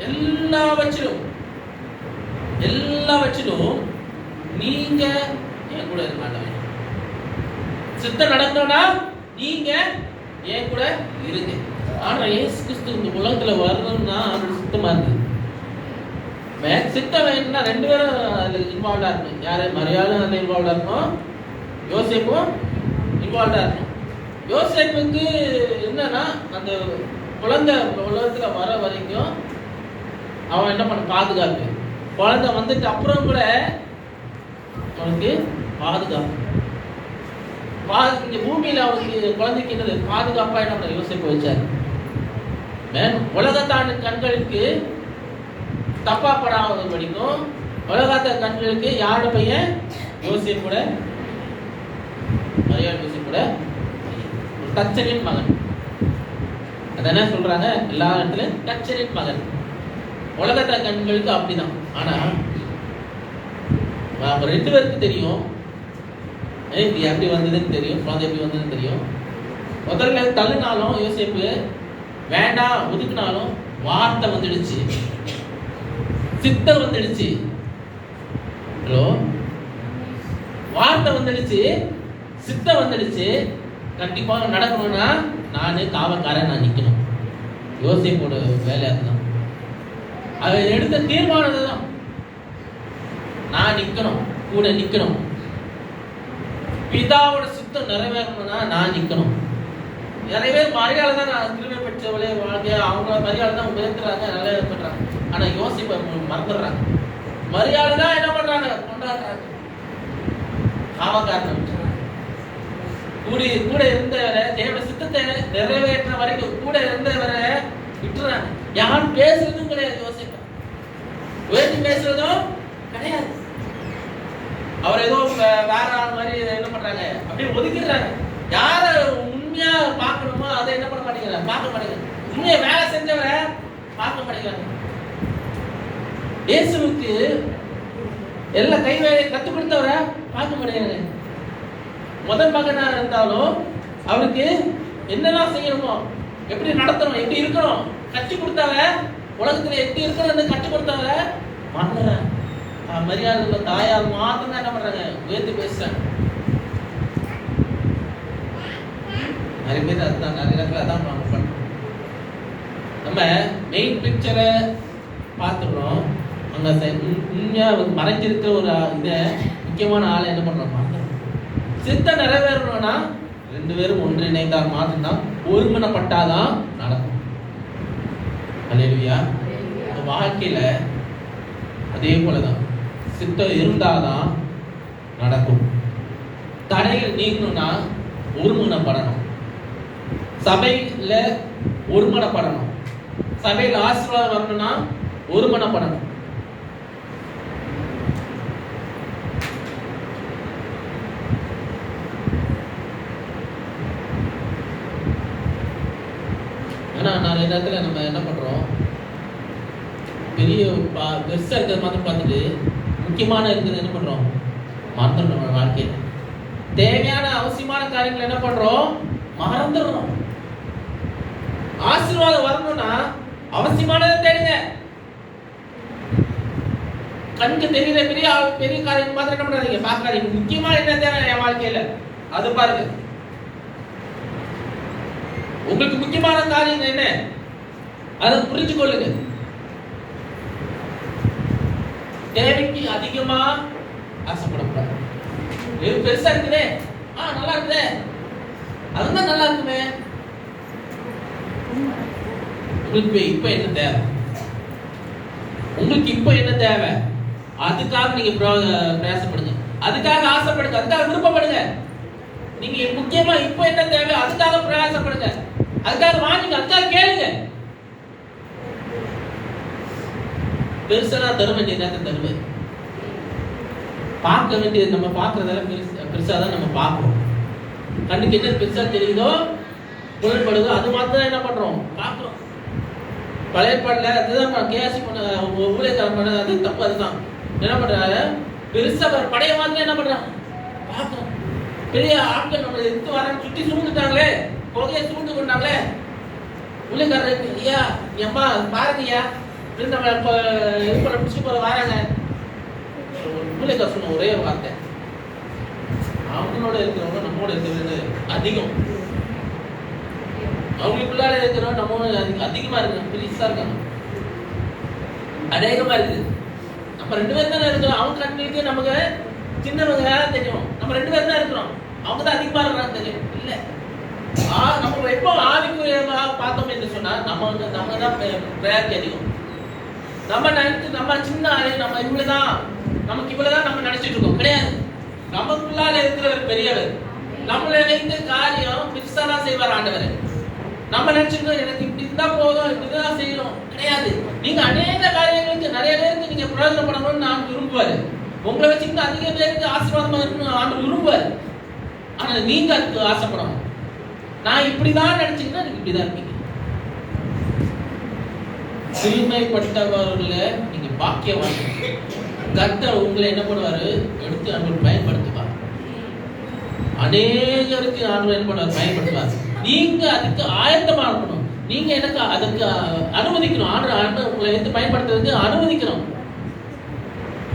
எல்லாவற்றிலும் நீங்க என் கூட இருக்க மாட்டாங்க. சித்தம் நடக்கணும்னா நீங்க என் கூட இருங்க. ஆனா இயேசு கிறிஸ்து இந்த உலகத்துல வரணும்னா அவரோட சித்தமா இருக்கு. சித்தம் வேணும்னா ரெண்டு பேரும் அதுல இன்வால்வா இருக்கணும். யாரு, மரியாளும் அதுல இன்வால்வா இருக்கணும், யோசேப்பும் இன்வால்வா இருக்கணும். யோசேப்புக்கு என்னன்னா அந்த குழந்தை உலகத்துல வர வரைக்கும் அவன் என்ன பண்ண பாதுகாப்பு. குழந்தை வந்துட்டு அப்புறம் கூட அவனுக்கு பாதுகாப்பு. இந்த பூமியில அவனுக்கு குழந்தைக்கு என்னது பாதுகாப்பா என்ன யோசிப்பு வச்சாரு. உலகத்தான கண்களுக்கு தப்பா படாத படிக்கும். உலகத்த கண்களுக்கு யாரு பையன், யோசிப்பு கூட, மரியாதை யோசிப்பு கூட ஒரு தச்சனின் மகன். அதான சொல்றாங்க எல்லா இடத்துலயும், தச்சனின் மகன். உலகத்த கண்களுக்கு அப்படிதான். ஆனா அவங்க ரெண்டு பேருக்கு தெரியும் இது எப்படி வந்ததுன்னு தெரியும், குழந்தை எப்படி வந்ததுன்னு தெரியும். முதல்ல தள்ளினாலும் யோசிப்பு வேண்டாம் ஒதுக்கினாலும் வார்த்தை வந்துடுச்சு, சித்தம் வந்துடுச்சு. ஹலோ, வார்த்தை வந்துடுச்சு, சித்தம் வந்துடுச்சு. கண்டிப்பா நடக்கணும்னா நானு காவக்காரன், நான் நிக்கணும். யோசிப்போட வேலை அதுதான். அது எடுத்த தீர்மானம் தான், நான் நிக்கணும், கூட நிக்கணும். பிதாவோட சித்தம் நிறைவேறணும்னா நான் நிக்கணும். நிறைய பேர் மரியாதை தான் நான் கிருபை பெற்றவளே வாழ்க்கையா அவங்க மரியாதை தான் உயர்த்துறாங்க, நல்லா பண்றாங்க. ஆனா யோசிப்ப மறந்துடுறாங்க. மரியாதை தான் என்ன பண்றாங்க, கொண்டாடுறாங்க. காவக்காரன் கூட இருந்தவரை, தேவ சித்தத்தை நிறைவேற்ற வரைக்கும் கூட இருந்தவரை விட்டுறாங்க. யாரும் பேசுறதும் கிடையாது, யோசிப்ப உயர்த்தி பேசுறதும் கிடையாது. அவர் ஏதோ வேற ஆள் மாதிரி என்ன பண்றாங்க, அப்படியே ஒதுக்கிடுறாங்க. யார உண்மையா பார்க்கணுமோ அதை என்ன பண்ண மாட்டேங்கிறாங்க, பார்க்க மாட்டேங்கிறாங்க. உண்மையை வேலை செஞ்சவரை பார்க்க மாட்டேங்கிறாங்க. இயேசுவுக்கு எல்லா கை வேலையை கற்றுக் கொடுத்தவரை பார்க்க மாட்டேங்கிறாங்க. முதல் மகனா இருந்தாலும் அவருக்கு என்னெல்லாம் செய்யணுமோ, எப்படி நடத்தணும், எப்படி இருக்கணும் கற்றுக் கொடுத்தவ, உலகத்துல எப்படி இருக்கணும்னு கற்றுக் கொடுத்தவ மறந்துடுறாங்க. மரியாதை தாயார் மாத்திரம் தான் என்ன பண்றாங்க, உயர்த்தி பேசுறாங்க. நிறைய பேர் அதுதான், நிறைய இடத்துல அதான் நம்ம பண்றோம். நம்ம மெயின் பிக்சரை பார்த்துடுறோம், அங்க உண்மையா மறைஞ்சிருக்கிற ஒரு இதை முக்கியமான ஆளை என்ன பண்றோம், சித்தம் நிறைவேறணும்னா ரெண்டு பேரும் ஒன்றிணைந்தால் மாத்திரம்தான், ஒருமனப்பட்டாதான் நடக்கும். அல்லேலூயா. வாழ்க்கையில அதே போலதான் சித்தம் இருந்தாதான் நடக்கும். தடைகள் நீங்கணும்னா ஒருமனப்படணும். சபையில ஒருமனப்படணும். சபையில் ஆசீர்வாதம் வரணும்னா ஒருமனப்படணும். ஆனா நிறைய நேரத்துல நம்ம என்ன பண்றோம், பெரிய பெருசா இருக்கிறது மாத்திரம் பார்த்துட்டு முக்கியமான இருக்கிறது என்ன பண்றோம்? மறந்துடும். நம்ம வாழ்க்கையில தேவையான அவசியமான காரியங்கள் என்ன பண்றோம்? மறந்துடுறோம். ஆசீர்வாதம் வரணும்னா அவசியமானதை தேடுங்க. கண்ணுக்கு தெரியல பெரிய காரியம் மாத்திரம் என்ன பண்ணாதீங்க, பார்க்காதீங்க. முக்கியமா என்ன தேவை என் வாழ்க்கையில அது பாருங்க. உங்களுக்கு முக்கியமான காரியம் என்ன அதை புரிஞ்சு கொள்ளுங்க. தேவைக்கு அதிகமா ஆசைப்படக்கூடாது. பெருசா இருக்குதே, நல்லா இருக்குதே, அதுதான் நல்லா இருக்குமே. உங்களுக்கு இப்ப என்ன தேவை? உங்களுக்கு இப்ப என்ன தேவை? அதுக்காக நீங்க பிரயாசப்படுங்க, அதுக்காக ஆசைப்படுங்க, அதுக்காக விருப்பப்படுங்க. நீங்க முக்கியமா இப்ப என்ன தேவை அதுக்காக பிரயாசப்படுங்க, அதுக்காக வாங்கிங்க, அதுக்காக கேளுங்க. பெருசா தர வேண்டிய நேரத்தை தருவேன். பார்க்க வேண்டியது நம்ம பார்க்கறதெல்லாம் பெருசா தான் நம்ம பார்க்கிறோம். கண்ணுக்கு என்ன பெருசா தெரியுதோ புலன்படுதோ அது மாத்திரம் என்ன பண்றோம்? பார்க்கிறோம். பழைய பாடல அதுதான் கேசி பண்ண ஊழியக்காரன் பண்ண அது தப்பு. அதுதான் என்ன பண்றாரு? பெருசா படைய மாத்திரம் என்ன பண்றான்? பார்க்கிறோம். பெரிய ஆட்கள் நம்ம எடுத்து வர சுற்றி சூழ்ந்துட்டாங்களே, கொகையை சூழ்ந்து கொண்டாங்களே, ஊழியக்காரர் ஐயா எம்மா பாருங்க ஐயா நம்ம இப்போ இது பண்ண பிடிச்சி போற வராங்க. ஊழியக்காரர் சொன்ன ஒரே வார்த்தை, அவங்களோட இருக்கிறவங்க நம்மோட இருக்கிறது அதிகம், அவங்களுக்குள்ளார இருக்கிறவங்க நம்ம அதிகமா இருக்காங்க, பெருசா இருக்காங்க, அநேகமா இருக்குது. நம்ம 2 பேர் தானே இருக்கிறோம். அவங்க கண்ணுக்கு நமக்கு சின்னவங்க தெரியும், நம்ம 2 பேர் தான் இருக்கிறோம். அவங்க தான் அதிகமா இருக்கிறாங்க தெரியும். இல்ல நம்ம எப்போ ஆவிக்குரிய பார்த்தோம் என்று சொன்னா நம்ம தான் பிரயாரிட்டி அதிகம். நம்ம நினைச்சு நம்ம சின்ன ஆளு, நம்ம இவ்வளவுதான், நமக்கு இவ்வளவுதான் நம்ம நினைச்சிட்டு இருக்கோம். கிடையாது. நமக்குள்ளால இருக்கிறவர் பெரியவர். நம்மள வைத்த காரியம் பெருசா தான் செய்வார் ஆண்டவர். நம்ம நினைச்சிருக்கோம் எனக்கு இப்படி இருந்தா போதும், இப்படிதான் செய்யணும். கிடையாது. நீங்க அநேக காரியங்களுக்கு நிறைய பேருக்கு நீங்க பிரயோஜனப்படணும்னு நான் விரும்புவாரு. உங்களை வச்சுக்கிட்டு அதிக பேருக்கு ஆசீர்வாதமா இருக்கணும் ஆண்டு விரும்புவாரு. ஆனா நீங்க அதுக்கு ஆசைப்படணும். நான் இப்படிதான் நினைச்சீங்கன்னா நீங்க இப்படிதான் இருப்பீங்க. சிறுமைப்பட்டவர்களை நீங்க பாக்கியவான். கர்த்தர் உங்களை என்ன பண்ணுவாரு? எடுத்து ஆண்டவர் பயன்படுத்துவார். அநேகருக்கு ஆண்டவர் என்ன பண்ணுவார்? பயன்படுத்துவார். நீங்க அதுக்கு ஆயத்தமா இருக்கணும். நீங்க எனக்கு அதுக்கு அனுமதிக்கணும். ஆண்டவர் உங்களை எடுத்து பயன்படுத்துறதுக்கு அனுமதிக்கணும்.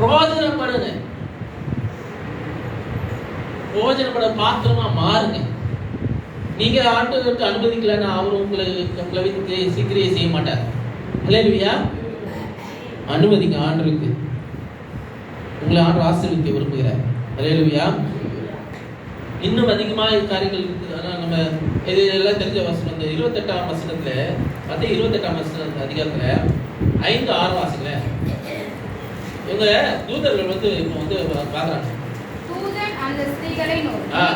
பிரயோஜனப்படுங்க. பிரயோஜனப்பட பாத்திரமா மாறுங்க. நீங்க ஆண்டவருக்கு அனுமதிக்கலன்னா அவர் உங்களை வைத்து சீக்கிரியை செய்ய மாட்டார். அல்லேலூயா. அனுமதிங்க ஆண்டவருக்கு. உங்களை ஆண்டவர் ஆசீர்வதிக்க விரும்புகிறார். அல்லேலூயா. இன்னும் அதிகமாக காரியங்கள் இருக்குது. ஆனால் நம்ம இது எல்லாம் தெரிஞ்ச வசனம். இந்த 28ஆம் வசனத்துல அதே 28ஆம் வசன அதிகாரத்துல 5-6 வாசங்கள இவங்க தூதர்கள் இப்போ பார்க்குறாங்க. தூதன் அந்த ஸ்திரீகளை நோக்கி,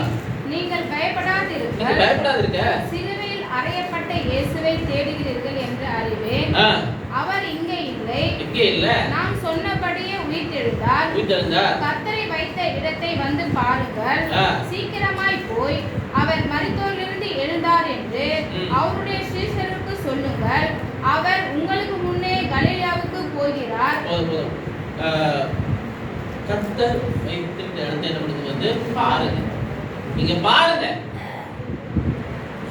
நீங்கள் பயப்படாதிருக்க, சிலுவையில் அறையப்பட்ட இயேசுவை தேடுகிறீர்கள் என்று அறிவேன். அவர் இங்கே இல்லை, நாம் சொன்னபடியே உயிர்த்தெழுந்தார். கர்த்தரை வைத்த இடத்தை வந்து பாருங்கள். சீக்கிரமாய் போய் அவர் மரித்தோரிலிருந்து எழுந்தார் என்று அவருடைய சீஷருக்கு சொல்லுங்கள். அவர் உங்களுக்கு முன்னே கலிலேயாவுக்கு போகிறார். கர்த்தர் வைத்த இடத்தை வந்து பாருங்க. நீங்க பாருங்க.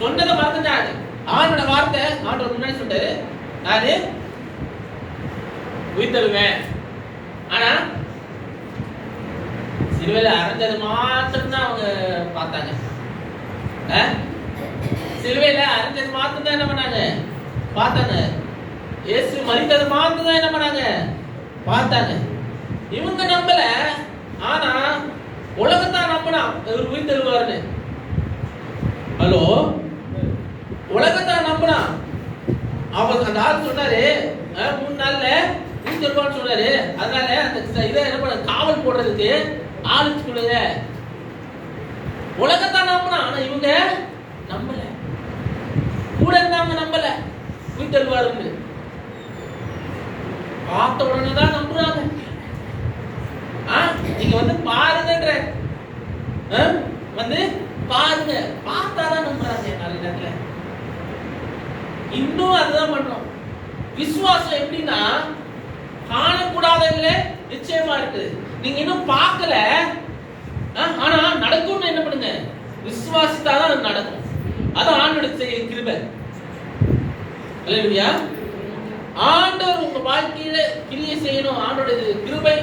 சொன்னதை மறந்துட்டாங்க. அவனோட வார்த்தை ஆண்டவர் முன்னாடி சொல்றாரு, நானு உயிர்த்தெழுவேன். ஆனா சிலுவையில அரைஞ்சது மாத்திரம் தான் அவங்க பார்த்தாங்க. சிலுவையில அரைஞ்சது மாத்திரம் தான் என்ன பண்ணாங்க? பார்த்தாங்க. இயேசு மரித்தது மாத்திரம் தான் என்ன பண்ணாங்க? பார்த்தாங்க. இவங்க நம்பல. ஆனா உலகத்தான் நம்பினா இவர் உயிர்த்தெழுவாருன்னு. ஹலோ, உலகத்தான் நம்பினா. அவர் அந்த ஆள் சொன்னாரு 3 நாள்ல உயிர்த்தெழுவான்னு சொன்னாரு. அதனால அந்த இதை என்ன பண்ண காவல் போடுறதுக்கு ஆளுச்சு சொல்லுங்க. உலகத்தான் நம்பினா. ஆனா இவங்க நம்பல. கூட இருந்தாங்க நம்பல உயிர்த்தெழுவாருன்னு. பார்த்த உடனே தான் நம்புறாங்க. நீங்க பாருங்கன்ற பாருங்க, பார்த்தாதான் நம்புறாங்க. நிறைய நேரத்துல இன்னும் அதுதான் பண்றோம். விசுவாசம் எப்படின்னா காணக்கூடாதவங்களே நிச்சயமா இருக்குது. நீங்க இன்னும் பார்க்கல, ஆனா நடக்கும்னு என்ன பண்ணுங்க, விசுவாசித்தாதான் அது நடக்கும். அதான் ஆண்டவருடைய செய்ய கிருபை. அல்லேலூயா. ஆண்டவர் உங்க வாழ்க்கையில கிரியை செய்யணும், ஆண்டவருடைய கிருபை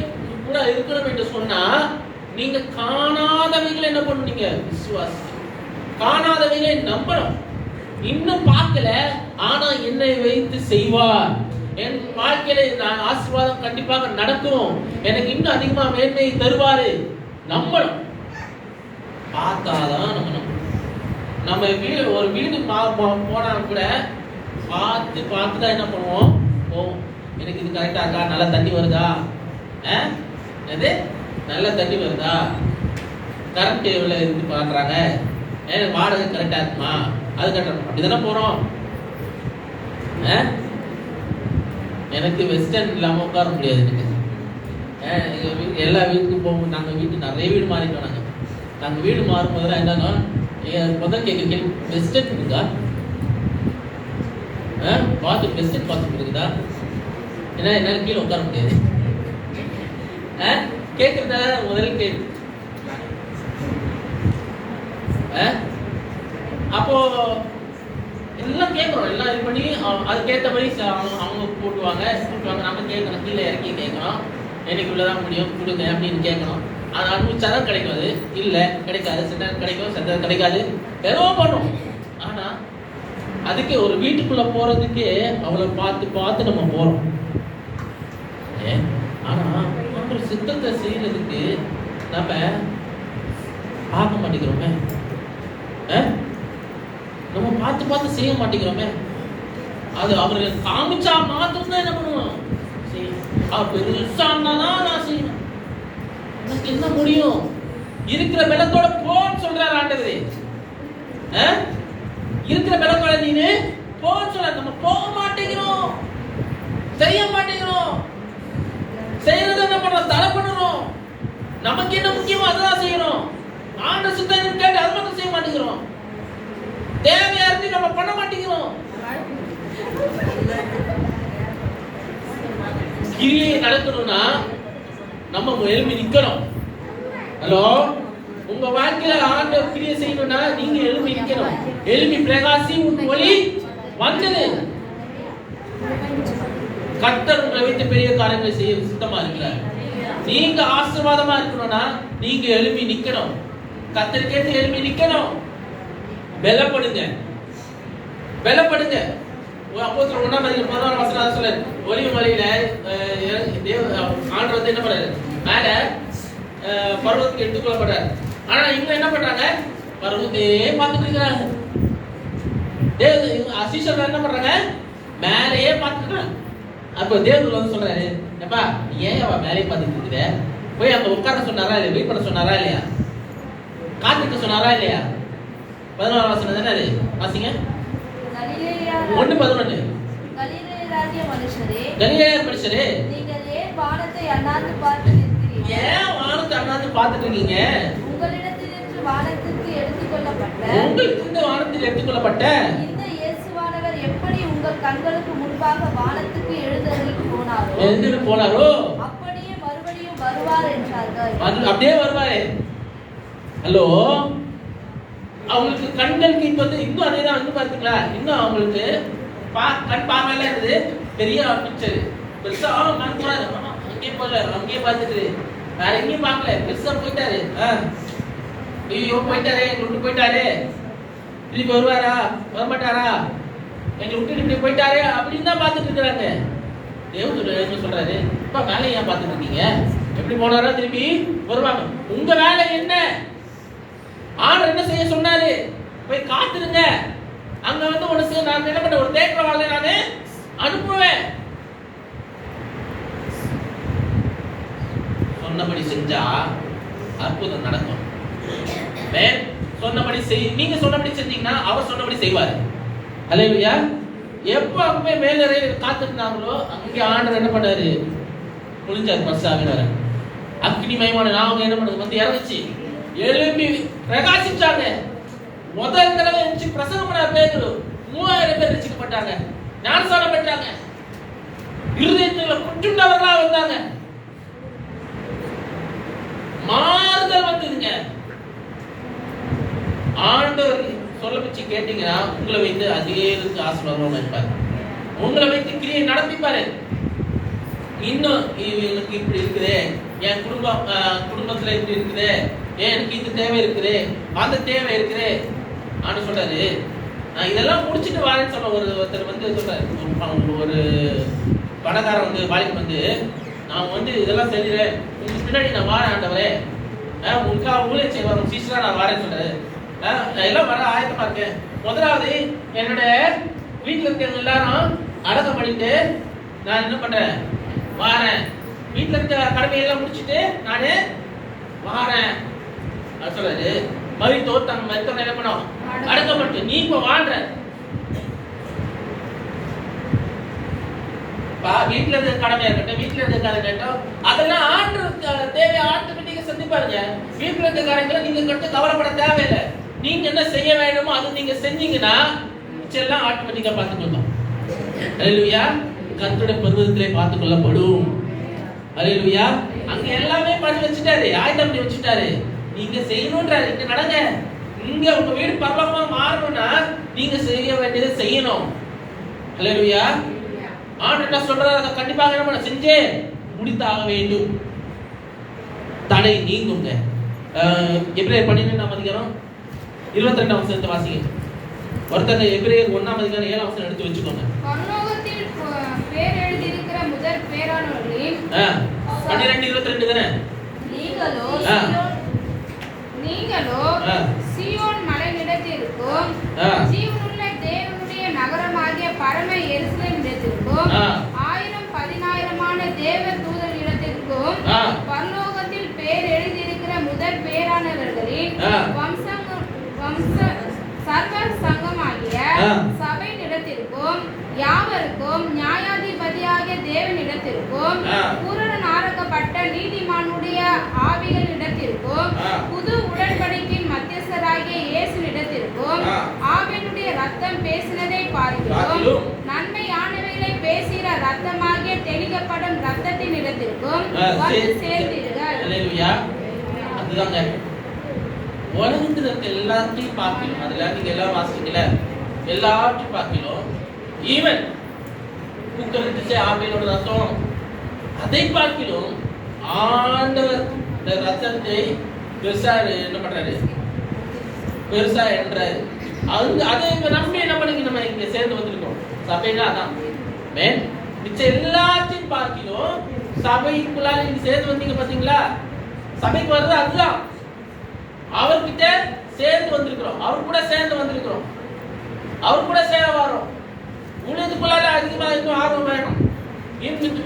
கூட இருக்கணும் என்று சொன்னா நீங்க காணாதவைகளை என்ன பண்ணுவீங்க, விசுவாசி. காணாதவைகளை நம்பணும். இன்னும் பார்க்கல, ஆனா என்னை வைத்து செய்வார், என் வாழ்க்கையில நான் ஆசீர்வாதம் கண்டிப்பாக நடக்கும், எனக்கு இன்னும் அதிகமா மேன்மையை தருவாரு, நம்பணும். பார்த்தாதான் நம்ம நம்பணும். நம்ம ஒரு வீடு போனா கூட பார்த்து தான் என்ன பண்ணுவோம், எனக்கு இது கரெக்டா இருக்கா, நல்ல தண்ணி வருதா, நல்ல தண்ணி வருதா, கரண்ட் எவ்வளவு இருந்து பாக்குறாங்க, வாடகை கரெக்டா இருக்குமா, அது கட்டணும், அப்படிதானே போறோம். எனக்கு வெஸ்டர்ன் இல்லாம உட்கார முடியாது. எனக்கு எல்லா வீட்டுக்கும் போகும். நாங்க வீட்டு நிறைய வீடு மாறிட்டோம். நாங்க வீடு மாறும் போதெல்லாம் என்னன்னா முதல் கேட்க வெஸ்டர்ன் இருக்குதா, பாத்ரூம் வெஸ்டர்ன் பாத்ரூம் இருக்குதா, ஏன்னா என்னால கீழே உட்கார முடியாது. கேட்கறத முதல்ல கேள்வி. அப்போ எல்லாம் கேட்கறோம், எல்லாம் இது பண்ணி அதுக்கேற்ற மாதிரி அவங்க கூட்டுவாங்க. நம்ம கேட்கணும், கீழே இறக்கி கேட்கணும், எனக்கு இவ்வளவுதான் முடியும் கொடுங்க அப்படின்னு கேட்கணும். அது அனுபவிச்சாதான் கிடைக்கும். அது இல்லை கிடைக்காது, சில கிடைக்கும், சில கிடைக்காது, ஏதோ பண்ணும். ஆனா அதுக்கு ஒரு வீட்டுக்குள்ள போறதுக்கு அவளை பார்த்து நம்ம போறோம். ஆனா ஒரு சித்தத்தை செய்யறதுக்கு நம்ம பார்க்க மாட்டேங்கிறோமே, நம்ம பார்த்து செய்ய மாட்டேங்கிறோமே. அது அவரு காமிச்சா மாத்திரம் தான் என்ன பண்ணுவோம், அவர் பெருசானாதான் நான் செய்யணும். எனக்கு என்ன முடியும், இருக்கிற பலத்தோட போன்னு சொல்றாரு ஆண்டவரே. இருக்கிற பலத்தோட நீனு போன்னு சொல்ற, நம்ம போக மாட்டேங்கிறோம், செய்ய மாட்டேங்கிறோம். செய்யறது என்ன பண்றோம், தடை பண்ணணும். நமக்கு என்ன முக்கியமோ அதுதான் செய்யணும். ஆண்ட சுத்தம் கேட்டு அது மட்டும் செய்ய மாட்டேங்கிறோம். தேவையா இருந்து நம்ம பண்ண மாட்டேங்கிறோம். கிரியை நடக்கணும்னா நம்ம எழுப்பி நிக்கணும். ஹலோ, உங்க வாழ்க்கையில ஆண்டவர் கிரியை செய்யணும்னா நீங்க எழுப்பி நிக்கணும். எழுப்பி பிரகாசி, உன் ஒளி வந்தது. கர்த்தர் உங்களை வைத்து பெரிய காரியங்களை செய்ய சுத்தமா இருக்கிறார். நீங்க ஆசீர்வாதமா இருக்கணும்னா நீங்க எழுப்பி நிக்கணும். கர்த்தருக்கேற்று எழுப்பி நிக்கணும். பலப்படுங்க. அப்போஸ்தலர் 1:11 சொல்ல, ஒலிவ மலையில ஆண்டவர் வந்து என்ன பண்றாரு, மேல பர்வதத்துக்கு எடுத்துக்கொள்ளப்படுறாரு. ஆனா இவங்க என்ன பண்றாங்க, பர்வத்தையே பார்த்துட்டு இருக்கிறாங்க. அசிஷர் என்ன பண்றாங்க, மேலேயே பார்த்துட்டு. அப்ப தேவதூதன் வந்து சொல்றாரு, எப்பா நீ ஏன் அவ மேலே பார்த்துட்டு இருக்கிற, போய் அங்க உட்கார சொன்னாரா இல்லையா, வெயிட் பண்ண சொன்னாரா இல்லையா, காத்துக்க சொன்னாரா இல்லையா? 11 வசனம் தானே அது, வாசிங்க. 1:11. கலிலேய மனுஷரே, நீங்கள் ஏன் வானத்தை அண்ணாந்து பார்த்து நிற்கிறீர்கள்? ஏன் வானத்தை அண்ணாந்து பார்த்துட்டு இருக்கீங்க? உங்களிடத்திலிருந்து வானத்திற்கு எடுத்துக்கொள்ளப்பட்ட இந்த இயேசுவானவர் எப்படி உங்கள் கண்களுக்கு முன்பாக வானத்துக்கு எழுந்தருளி போனாரோ அப்படியே மறுபடியும் வருவார் என்றார்கள். அப்படியே வருவாரே. ஹலோ, அவங்களுக்கு கண்களுக்கு இப்ப வந்து இன்னும் அதேதான் வந்து பாத்தீங்களா, இன்னும் அவங்களுக்கு கண் பார்வையில இருக்குது. பெரிய பிக்சர் பெருசா அங்கேயே போல, அங்கேயே பார்த்துட்டு வேற எங்கேயும் பார்க்கல, பெருசா போயிட்டாரு. ஐயோ போயிட்டாரே, எங்களை விட்டு போயிட்டாரு, திருப்பி வருவாரா வரமாட்டாரா, எங்களை விட்டு இப்படி போயிட்டாரே அப்படின்னு தான் பார்த்துட்டு இருக்கிறாங்க. தேவதூதன் சொல்றாரு, இப்ப வேலையை ஏன் பார்த்துட்டு இருக்கீங்க, எப்படி போனாரா திருப்பி வருவாங்க. உங்க வேலை என்ன, ஆண்டவர் என்ன செய்ய சொன்னாரு, போய் காத்துருங்க. அங்க வந்து உனக்கு நான் என்ன பண்ண, ஒரு தேற்றவாளை நானு அனுப்புவேன். சொன்னபடி செஞ்சா அற்புதம் நடக்கும். சொன்னபடி நீங்க சொன்னபடி செஞ்சீங்கன்னா அவர் சொன்னபடி செய்வாரு. அல்லேலூயா. எப்ப அவங்க மேலே காத்துட்டாங்களோ அங்கே ஆண்டவர் என்ன பண்ணாரு, புரிஞ்சாரு. பஸ்ஸாக அக்னி மயமான நாம என்ன பண்ணது வந்து இறங்குச்சு, எழுப்பி பிரகாசிச்சாங்க. முதல் தடவை எழுச்சி பிரசங்கம் பண்ண பேர் 3000 பேர் ரட்சிக்கப்பட்டாங்க, ஞானஸ்நானம் பெற்றாங்க. இருதயத்துல குற்றுண்டவர்களா வந்தாங்க. மாறுதல் வந்ததுங்க. ஆண்டவர் சொல்ல வச்சு கேட்டீங்கன்னா உங்களை வைத்து அதே ஆசீர்வாதம் வைப்பாரு. உங்களை வைத்து கிரியை நடத்திப்பாரு. இன்னும் எனக்கு இப்படி இருக்குது, என் குடும்பத்துல இப்படி இருக்குது, எனக்கு இது தேவை இருக்குது, அந்த தேவை இருக்குது ஆண்டு சொல்றாரு. நான் இதெல்லாம் முடிச்சுட்டு வாரேன்னு சொன்ன ஒருத்தர் வந்து சொல்றாரு, ஒரு பணக்காரன் வந்து வாலிபன் வந்து, நான் வந்து இதெல்லாம் செஞ்சுறேன், உங்களுக்கு பின்னாடி நான் வாரேன் ஆண்டவரே, உங்களுக்காக ஊழியம் செய்வாங்க சீசரா நான் வாரேன்னு சொல்றாரு. நான் எல்லாம் வர ஆயத்தமா இருக்கேன். முதலாவது என்னோட வீட்டுல இருக்கவங்க எல்லாரும் அடக்கம் பண்ணிட்டு நான் என்ன பண்றேன், வாரேன். வீட்டுல இருக்க கடமையெல்லாம் முடிச்சுட்டு நானு வாரேன் சொல்றாரு. மருத்துவ தங்க மருத்துவம் என்ன பண்ணும், அடக்கம் பண்ணிட்டு நீ இப்ப வாழ்ற. வீட்டுல இருக்க கடமையா இருக்கட்டும், வீட்டுல இருக்க காரியம் கேட்டோம், அதெல்லாம் ஆண்டு தேவையை ஆட்டோமேட்டிக்கா சந்திப்பாருங்க. வீட்டுல இருக்க காரியங்களை நீங்க கட்டு கவலைப்பட தேவையில்லை. நீங்க என்ன செய்ய வேண்டுமோ அது நீங்க செஞ்சீங்கன்னா எல்லாம் ஆட்டோமேட்டிக்கா பார்த்துக்கொள்ளும். அல்லேலூயா. கர்த்தருடைய பர்வதத்திலே பார்த்துக் கொள்ளப்படும். அல்லேலூயா. அங்க எல்லாமே பண்ணி வச்சுட்டாரு, ஆயுதம் பண்ணி வச்சுட்டாரு. நீங்க செய்யணும்ன்றாரு. இங்க நடங்க. இங்க உங்க வீடு பரலோகமா மாறணும்னா நீங்க செய்ய வேண்டியதை செய்யணும். அல்லேலூயா. ஆண்டவர் சொல்றாரு, அதை கண்டிப்பாக என்ன பண்ண செஞ்சே முடித்தாக வேண்டும். தடை நீங்குங்க. எபிரேயர் 12ஆம் அதிகாரம் 22ஆம் வசனத்தை வாசிங்க. ஒருத்தங்க எபிரேயர் 1ஆம் அதிகாரம் 7ஆம் வசனம் எடுத்து வச்சுக்கோங்க. பரலோகத்தில் பேர் எழுதியிருக்கிற முதற் பேரானவர்களின் 12:22 தானே. நீங்களோ சீயோன் மலையிடத்திற்கும் ஜீவனுள்ள தேவனுடைய நகரமாகிய பரம எருசலேம் இடத்திற்கும் 1000-10,000 தேவ தூதர்களிடத்திற்கும் பரலோகத்தில் பேர் எழுதியிருக்கிற முதற் பேரானவர்களின் சர்வ சங்கமாகிய சபையினிடத்திற்கும் யாவருக்கும் நியாயாதிபதியாகிய தேவனிடத்திற்கும் பூரணனாக்கப்பட்ட நீதிமானுடைய ஆவிகளிடத்திற்கும் புது உடன்படிக்கையின் மத்தியஸ்தராகிய இயேசுவினிடத்திற்கும் ஆவியினுடைய ரத்தம் பேசினதை பார்க்கிறோம். நன்மையானவைகளை பேசுகிற ரத்தமாகிய தெளிக்கப்படும் ரத்தத்தின் இடத்திற்கும் வந்து சேர்ந்தீர்கள். அதுதாங்க உலகத்தில் இருக்க எல்லாத்தையும் பார்க்கணும். அதுல நீங்க எல்லாம் வாசிக்கல, எல்லாத்தையும் பார்க்கணும். ஈவன் குக்கரிச்சு ஆவியோட ரத்தம் அதை பார்க்கணும். ஆண்டவர் இந்த ரத்தத்தை பெருசா என்ன பண்றாரு, பெருசா என்றாரு. அதை நம்பி என்ன பண்ணி நம்ம இங்க சேர்ந்து வந்திருக்கோம். சபைனா அதான் மேன். மிச்சம் எல்லாத்தையும் பார்க்கணும். சபைக்குள்ளார நீங்க சேர்ந்து வந்தீங்க பாத்தீங்களா, சபைக்கு வர்றது அதுதான். அவர்கிட்ட சேர்ந்து வந்திருக்கிறோம், அவர் கூட சேர்ந்து வந்திருக்கிறோம், அவர் கூட சேர வரோம். ஊழியத்துக்குள்ளார அதிகமா இருக்கும் ஆர்வம் வேணும்.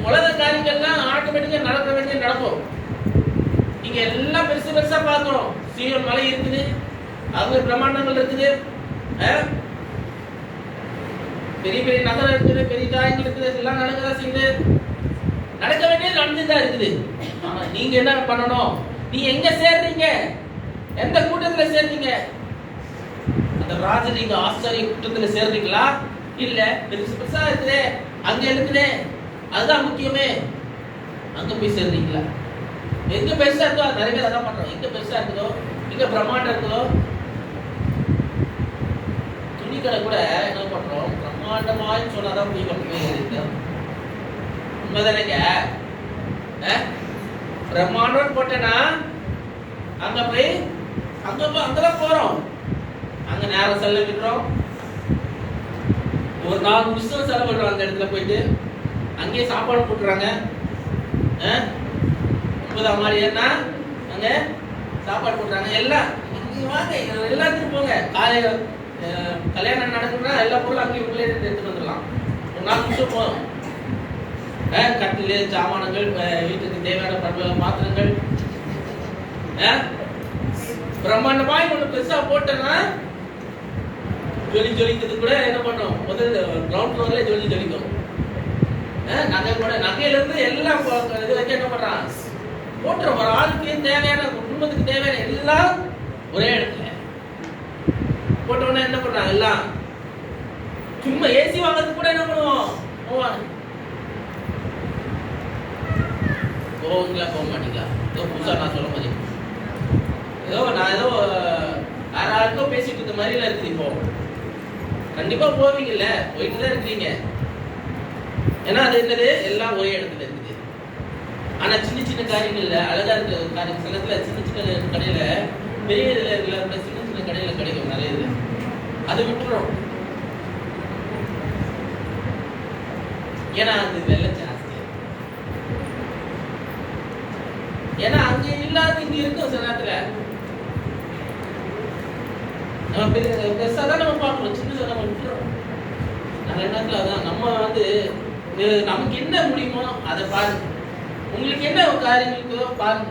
உலக காரியங்கள்லாம் ஆட்டோமேட்டிக்கா நடக்க வேண்டிய நடக்கும். நீங்க எல்லாம் பெருசு பெருசா பார்க்கிறோம். சீயோன் மலை இருக்குது, அது பிரம்மாண்டங்கள் இருக்குது, பெரிய பெரிய நகரம் இருக்குது, பெரிய காரியங்கள் இருக்குது, எல்லாம் நடக்கதான் செய்யுது. நடக்க வேண்டியது நடந்துதான் இருக்குது. ஆனா நீங்க என்ன பண்ணணும், நீ எங்க சேர்றீங்க, எந்த கூட்டத்துல சேர்றீங்க? அந்த ராஜரீக ஆசாரிய கூட்டத்துல சேர்றீங்களா, இல்ல பெருசு பெருசா இருக்குதே அங்க இருக்குதே அதுதான் முக்கியமே, அங்க போய் சேர்றீங்களா? எங்க பெருசா இருக்கோ நிறைய பேர் அதான் பண்றோம். எங்க பெருசா இருக்குதோ, எங்க பிரம்மாண்டம் இருக்குதோ, துணிக்கடை கூட என்ன பண்றோம், பிரம்மாண்டமாய் சொன்னாதான் போய் இருக்கு. உண்மைதானேங்க? பிரம்மாண்டம் போட்டேன்னா அங்க போய் அங்கதான் போறோம். அங்க நேரம் செலவிடுறோம், ஒரு 4 நிமிஷம் செலவிடுறோம். அந்த இடத்துல போயிட்டு அங்கேயே சாப்பாடு போட்டுறாங்க. 9ஆம் மாடி ஏன்னா அங்க சாப்பாடு போட்டுறாங்க. எல்லாம் வாங்க எல்லாத்துக்கும் போங்க. காலையில கல்யாணம் நடக்குதுன்னா எல்லா பொருளும் அங்கேயே உள்ளே எடுத்துட்டு வந்துடலாம். ஒரு 4 நிமிஷம் போதும். கட்டிலே சாமானங்கள், வீட்டுக்கு தேவையான பல்வேறு பாத்திரங்கள், பிரம்மாண்டமாய் ஒண்ணு பெருசா போட்டேன்னா ஜொலிக்கிறது கூட என்ன பண்ணும், முதல்ல கிரவுண்ட் ஃப்ளோர்ல ஜொலிக்கும். நகை கூட நகையில இருந்து எல்லாம் இது வச்சு என்ன பண்றான், போட்டுறோம். ஒரு ஆளுக்கு தேவையான, குடும்பத்துக்கு தேவையான எல்லாம் ஒரே இடத்துல போட்ட உடனே என்ன பண்றாங்க, எல்லாம் சும்மா ஏசி வாங்குறதுக்கு கூட என்ன பண்ணுவோம், போவீங்களா போக மாட்டீங்களா? ஏதோ புதுசா நான் சொல்ல மாதிரி நான் ஏதோ யாராருக்கோ பேசிட்டு இருக்க மாதிரிலாம் இருக்குது. இப்போ கண்டிப்பா போவீங்கல்ல, போயிட்டு தான் இருக்கிறீங்க. ஏன்னா அது என்னது, எல்லாம் ஒரே இடத்துல இருக்குது. ஆனா சின்ன சின்ன காரியங்கள்ல அழகா இருக்க காரியம் சிலத்துல சின்ன சின்ன கடையில, பெரிய இதுல இருக்கிற சின்ன சின்ன கடையில கிடைக்கும் நிறைய இது. அது விட்டுறோம். ஏன்னா அது வெள்ளை ஜாஸ்தி. ஏன்னா அங்க இல்லாத இங்க இருக்கும். சில நேரத்துல நம்ம பெருசா தான் நம்ம பார்க்கணும், சின்னதை நம்ம விட்டுறோம். நிறைய நேரத்துல அதான் நம்ம வந்து நமக்கு என்ன முடியுமோ அதை பாருங்க. உங்களுக்கு என்ன காரியங்களுக்கோ பாருங்க.